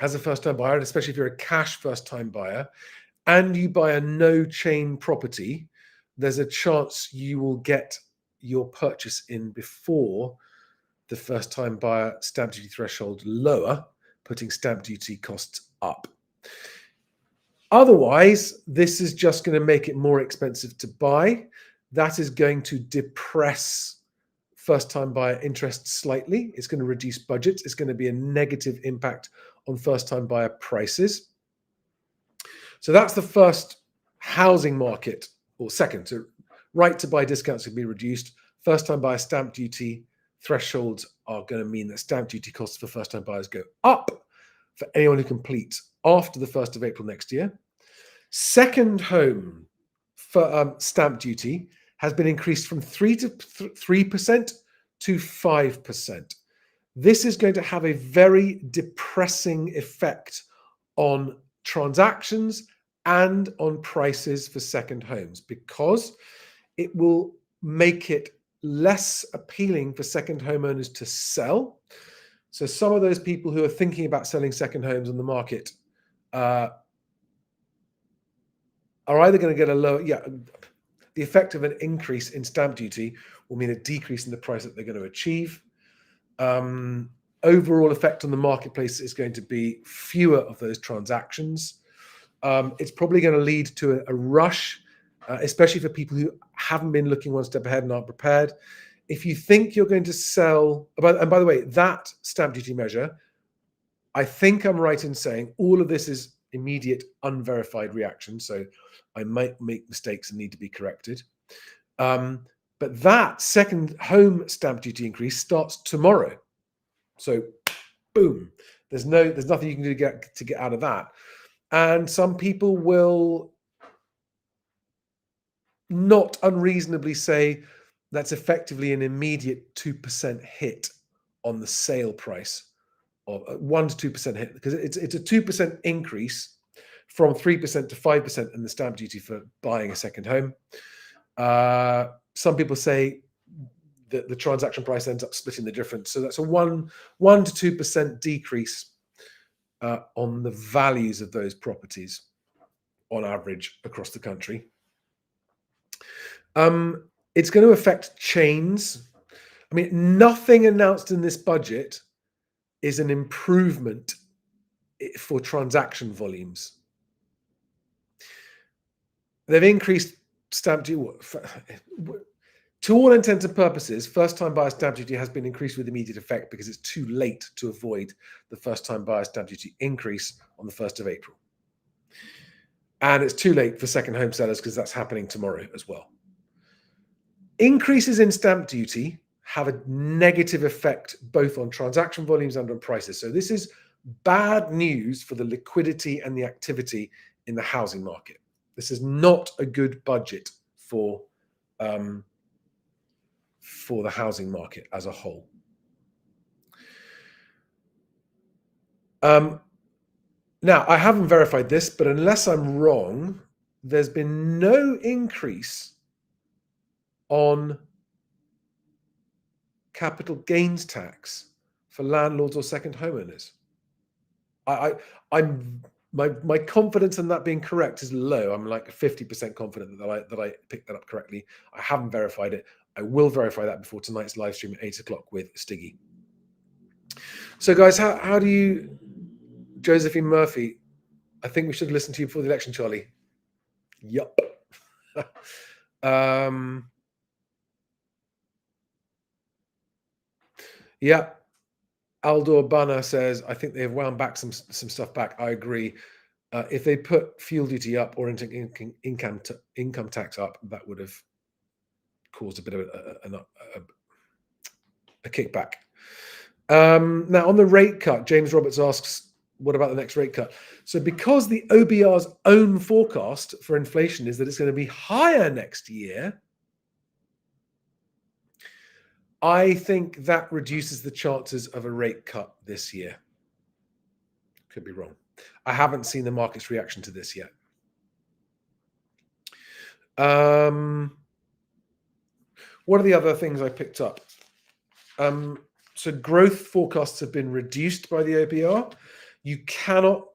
as a first-time buyer, and especially if you're a cash first-time buyer, and you buy a no-chain property, there's a chance you will get your purchase in before the first-time buyer stamp duty threshold lower, putting stamp duty costs up. Otherwise, this is just going to make it more expensive to buy. That is going to depress first-time buyer interest slightly. It's going to reduce budgets. It's going to be a negative impact on first-time buyer prices. So that's the first housing market, or second. So right to buy discounts will be reduced. First-time buyer stamp duty thresholds are going to mean that stamp duty costs for first-time buyers go up for anyone who completes after the 1st of April next year. Second home for stamp duty has been increased from 3% to 5%. This is going to have a very depressing effect on transactions and on prices for second homes, because it will make it less appealing for second homeowners to sell. So some of those people who are thinking about selling second homes on the market are either going to get a lower, the effect of an increase in stamp duty will mean a decrease in the price that they're going to achieve. overall effect on the marketplace is going to be fewer of those transactions. It's probably going to lead to a rush, especially for people who haven't been looking one step ahead and aren't prepared. If you think you're going to sell, and by the way, that stamp duty measure, I think I'm right in saying all of this is immediate unverified reaction. So I might make mistakes and need to be corrected. But that second home stamp duty increase starts tomorrow. So boom, there's nothing you can do to get out of that. And some people will not unreasonably say that's effectively an immediate 2% hit on the sale price, of 1 to 2% hit, because it's a 2% increase from 3% to 5% in the stamp duty for buying a second home. Some people say that the transaction price ends up splitting the difference. So that's a 1 to 2% decrease on the values of those properties on average across the country. It's going to affect chains. I mean, nothing announced in this budget is an improvement for transaction volumes. They've increased stamp duty. To all intents and purposes, first-time buyer stamp duty has been increased with immediate effect because it's too late to avoid the first-time buyer stamp duty increase on the 1st of April. And it's too late for second home sellers because that's happening tomorrow as well. Increases in stamp duty have a negative effect both on transaction volumes and on prices. So this is bad news for the liquidity and the activity in the housing market. This is not a good budget for the housing market as a whole. Now, I haven't verified this, but unless I'm wrong, there's been no increase on capital gains tax for landlords or second homeowners. My confidence in that being correct is low. I'm like 50% confident that I picked that up correctly. I haven't verified it. I will verify that before tonight's live stream at 8 o'clock with Stiggy. So guys, how do you, Josephine Murphy, I think we should listen to you before the election, Charlie. Yup. Yeah. Aldor Banner says, I think they have wound back some stuff back. I agree. If they put fuel duty up or income tax up, that would have caused a bit of a kickback. Now, on the rate cut, James Roberts asks, what about the next rate cut? So because the OBR's own forecast for inflation is that it's going to be higher next year, I think that reduces the chances of a rate cut this year. Could be wrong. I haven't seen the market's reaction to this yet. What are the other things I picked up? So growth forecasts have been reduced by the OBR. You cannot,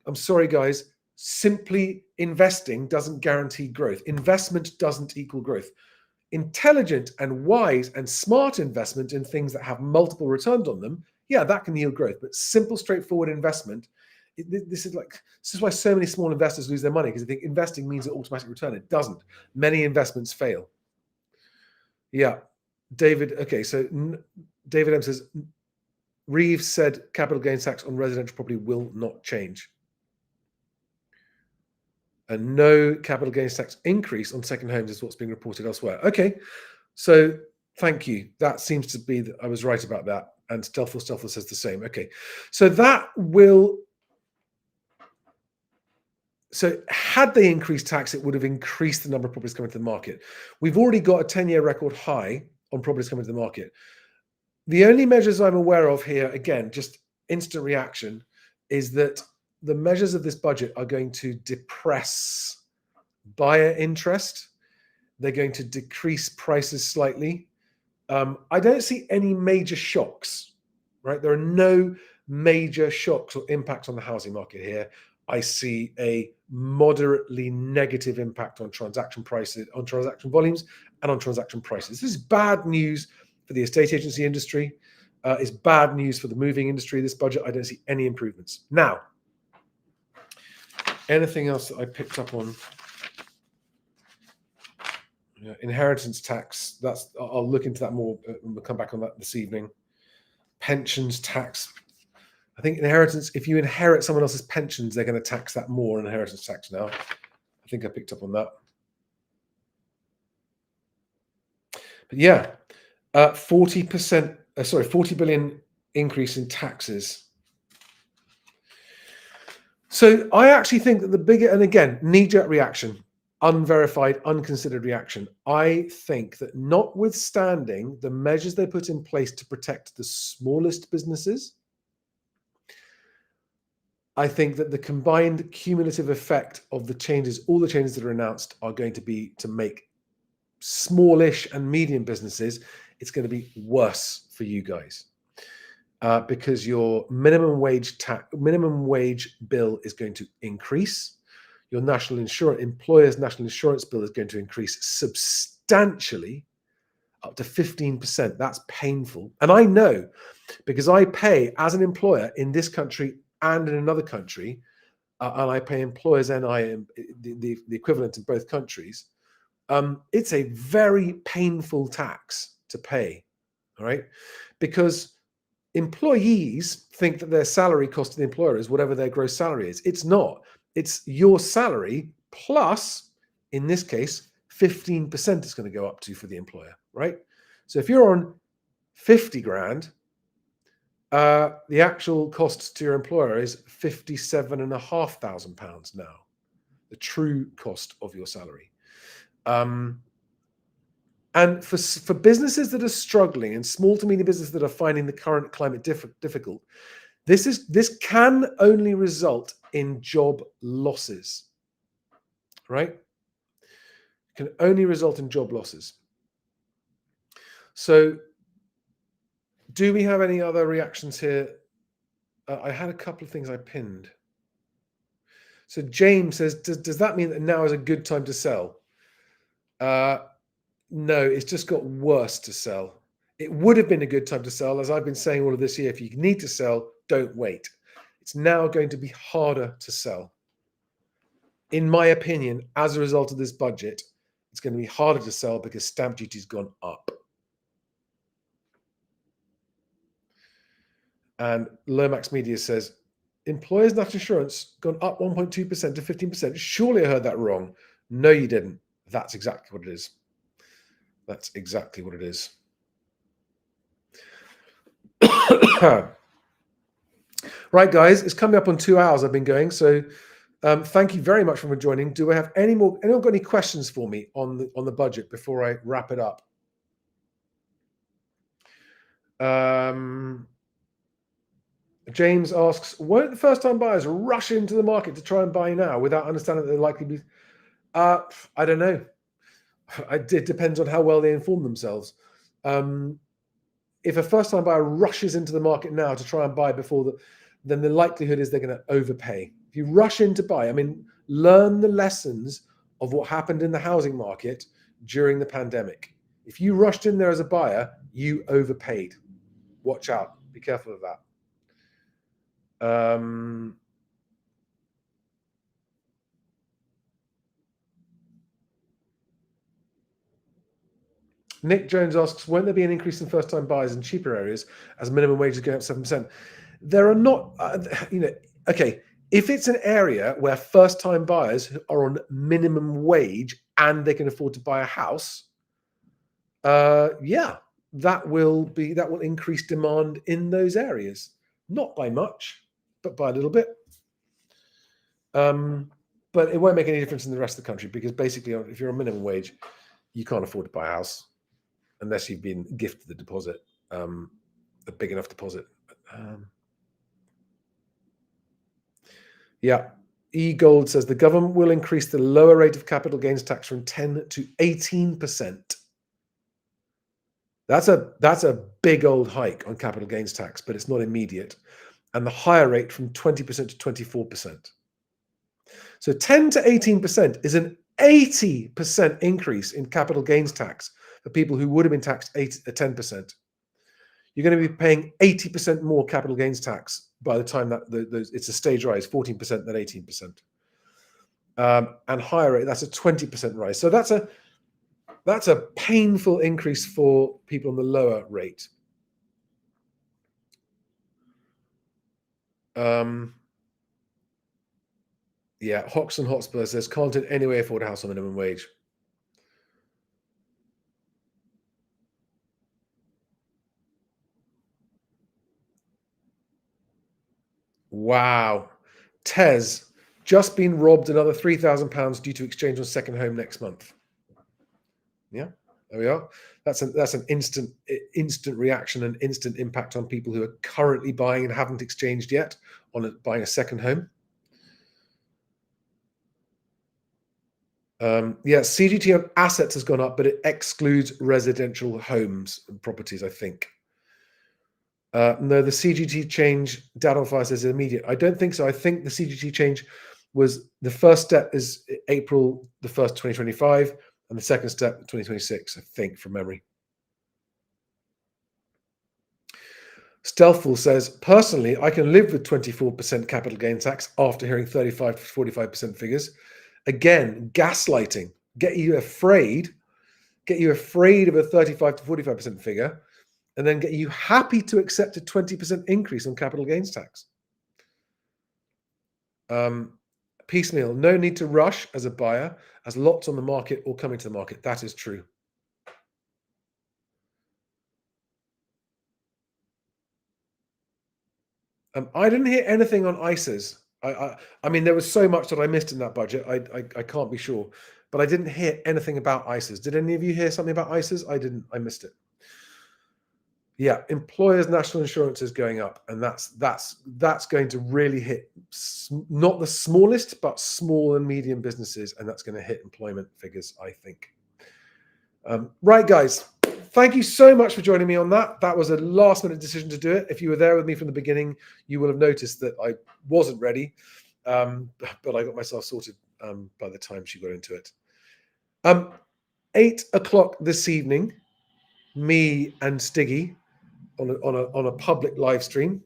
I'm sorry guys, simply investing doesn't guarantee growth. Investment doesn't equal growth. Intelligent and wise and smart investment in things that have multiple returns on them, yeah, that can yield growth. But simple, straightforward investment, this is why so many small investors lose their money, because they think investing means an automatic return. It doesn't. Many investments fail. Yeah, David. Okay, so David M says Reeves said capital gains tax on residential property will not change. And no capital gains tax increase on second homes is what's being reported elsewhere. Okay, so thank you. That seems to be that I was right about that. And Stealthful says the same. Okay, so that will. So had they increased tax, it would have increased the number of properties coming to the market. We've already got a 10-year record high on properties coming to the market. The only measures I'm aware of here, again, just instant reaction, is that the measures of this budget are going to depress buyer interest. They're going to decrease prices slightly. I don't see any major shocks, right? There are no major shocks or impacts on the housing market here. I see a moderately negative impact on transaction prices, on transaction volumes, and on transaction prices. This is bad news for the estate agency industry. is bad news for the moving industry. This budget, I don't see any improvements. Now, anything else that I picked up on? Inheritance tax. I'll look into that more. We'll come back on that this evening. Pensions tax. I think inheritance. If you inherit someone else's pensions, they're going to tax that more in inheritance tax now. I think I picked up on that. But yeah, 40%. 40 billion increase in taxes. So I actually think that the bigger, and again, knee-jerk reaction, unverified, unconsidered reaction. I think that notwithstanding the measures they put in place to protect the smallest businesses, I think that the combined cumulative effect of the changes, all the changes that are announced, are going to be to make smallish and medium businesses, it's going to be worse for you guys. Because your minimum wage bill is going to increase. Your employer's national insurance bill is going to increase substantially, up to 15%. That's painful. And I know, because I pay as an employer in this country and in another country, and I pay employers NI, the equivalent in both countries. It's a very painful tax to pay, all right? Because employees think that their salary cost to the employer is whatever their gross salary is. It's not. It's your salary plus, in this case, 15% is going to go up to for the employer, right? So if you're on 50 grand, the actual cost to your employer is £57,500 now, the true cost of your salary. And for businesses that are struggling and small to medium businesses that are finding the current climate difficult, this can only result in job losses, right? It can only result in job losses. So do we have any other reactions here? I had a couple of things I pinned. So James says, does that mean that now is a good time to sell? No, it's just got worse to sell. It would have been a good time to sell. As I've been saying all of this year, if you need to sell, don't wait. It's now going to be harder to sell. In my opinion, as a result of this budget, it's going to be harder to sell because stamp duty's gone up. And Lomax Media says, employers' national insurance gone up 1.2% to 15%. Surely I heard that wrong. No, you didn't. That's exactly what it is. That's exactly what it is. Right, guys, it's coming up on 2 hours I've been going. So thank you very much for joining. Do I have anyone got any questions for me on the budget before I wrap it up? James asks, won't the first-time buyers rush into the market to try and buy now without understanding that they're likely to be... I don't know. It depends on how well they inform themselves. If a first-time buyer rushes into the market now to try and buy before then the likelihood is they're going to overpay. If you rush in to buy, learn the lessons of what happened in the housing market during the pandemic. If you rushed in there as a buyer, you overpaid. Watch out. Be careful of that. Nick Jones asks, won't there be an increase in first-time buyers in cheaper areas as minimum wage is going up 7%? There are not, okay, if it's an area where first-time buyers are on minimum wage and they can afford to buy a house, yeah, that will increase demand in those areas. Not by much, but by a little bit. But it won't make any difference in the rest of the country because basically, if you're on minimum wage, you can't afford to buy a house unless you've been gifted the deposit, a big enough deposit. Yeah. E Gold says the government will increase the lower rate of capital gains tax from 10 to 18%. That's a big old hike on capital gains tax, but it's not immediate. And the higher rate from 20% to 24%. So 10 to 18% is an 80% increase in capital gains tax for people who would have been taxed 10%. you're going to be paying 80% more capital gains tax by the time that it's a stage rise, 14% than 18%. And higher rate, that's a 20% rise. So that's a painful increase for people on the lower rate. Yeah, Hoxton Hotspur says, can't in any way afford a house on minimum wage. Wow. Tez, just been robbed another £3,000 due to exchange on second home next month. Yeah, there we are. That's an instant reaction and instant impact on people who are currently buying and haven't exchanged yet on buying a second home. Yeah, CGT on assets has gone up, but it excludes residential homes and properties, I think. No, the CGT change, Dad on Fire says immediate. I don't think so. I think the CGT change was the first step is April the 1st, 2025, and the second step, 2026, I think, from memory. Stealthful says, personally, I can live with 24% capital gain tax after hearing 35 to 45% figures. Again, gaslighting, get you afraid of a 35 to 45% figure, and then get you happy to accept a 20% increase on capital gains tax. Piecemeal, no need to rush as a buyer, as lots on the market or coming to the market. That is true. I didn't hear anything on ISAs. I mean, there was so much that I missed in that budget. I can't be sure, but I didn't hear anything about ISAs. Did any of you hear something about ISAs? I didn't. I missed it. Yeah, employers' national insurance is going up, and that's going to really hit not the smallest, but small and medium businesses, and that's going to hit employment figures, I think. Right, guys. Thank you so much for joining me on that. That was a last-minute decision to do it. If you were there with me from the beginning, you will have noticed that I wasn't ready, but I got myself sorted by the time she got into it. 8 o'clock this evening, me and Stiggy on a public live stream,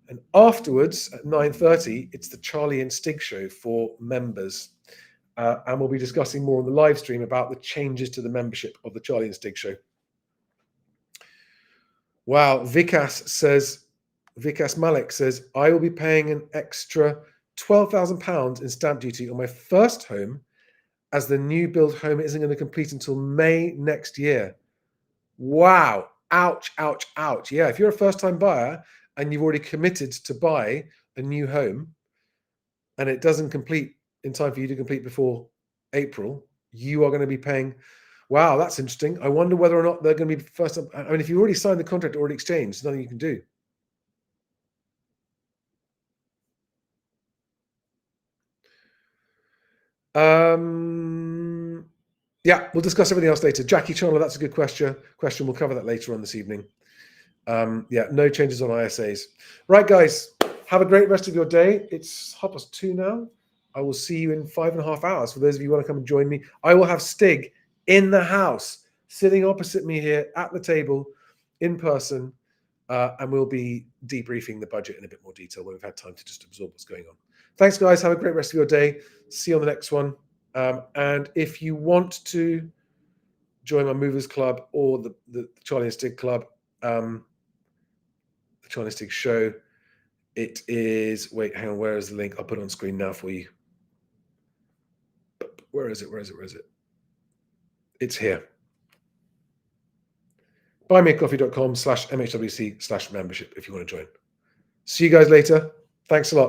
and afterwards at 9:30, it's the Charlie and Stig show for members. And we'll be discussing more on the live stream about the changes to the membership of the Charlie and Stig show. Wow, Vikas Malik says, I will be paying an extra £12,000 in stamp duty on my first home, as the new build home isn't going to complete until May next year. Wow, ouch, ouch, ouch. Yeah, if you're a first-time buyer and you've already committed to buy a new home and it doesn't complete in time for you to complete before April, you are going to be paying. Wow, that's interesting. I wonder whether or not they're going to be first. I mean, if you've already signed the contract, already exchanged, there's nothing you can do. Yeah, we'll discuss everything else later. Jackie Chandler, that's a good question. We'll cover that later on this evening. Yeah, no changes on ISAs. Right, guys, have a great rest of your day. It's 2:30 now. I will see you in 5.5 hours. For those of you who want to come and join me, I will have Stig in the house, sitting opposite me here at the table in person, and we'll be debriefing the budget in a bit more detail when we've had time to just absorb what's going on. Thanks, guys. Have a great rest of your day. See you on the next one. And if you want to join my Movers Club or the Charlie and Stig Club, the Charlie and Stig show, it is, wait, hang on, where is the link? I'll put it on screen now for you. Where is it? It's here. buymeacoffee.com/MHWC/membership if you want to join. See you guys later. Thanks a lot.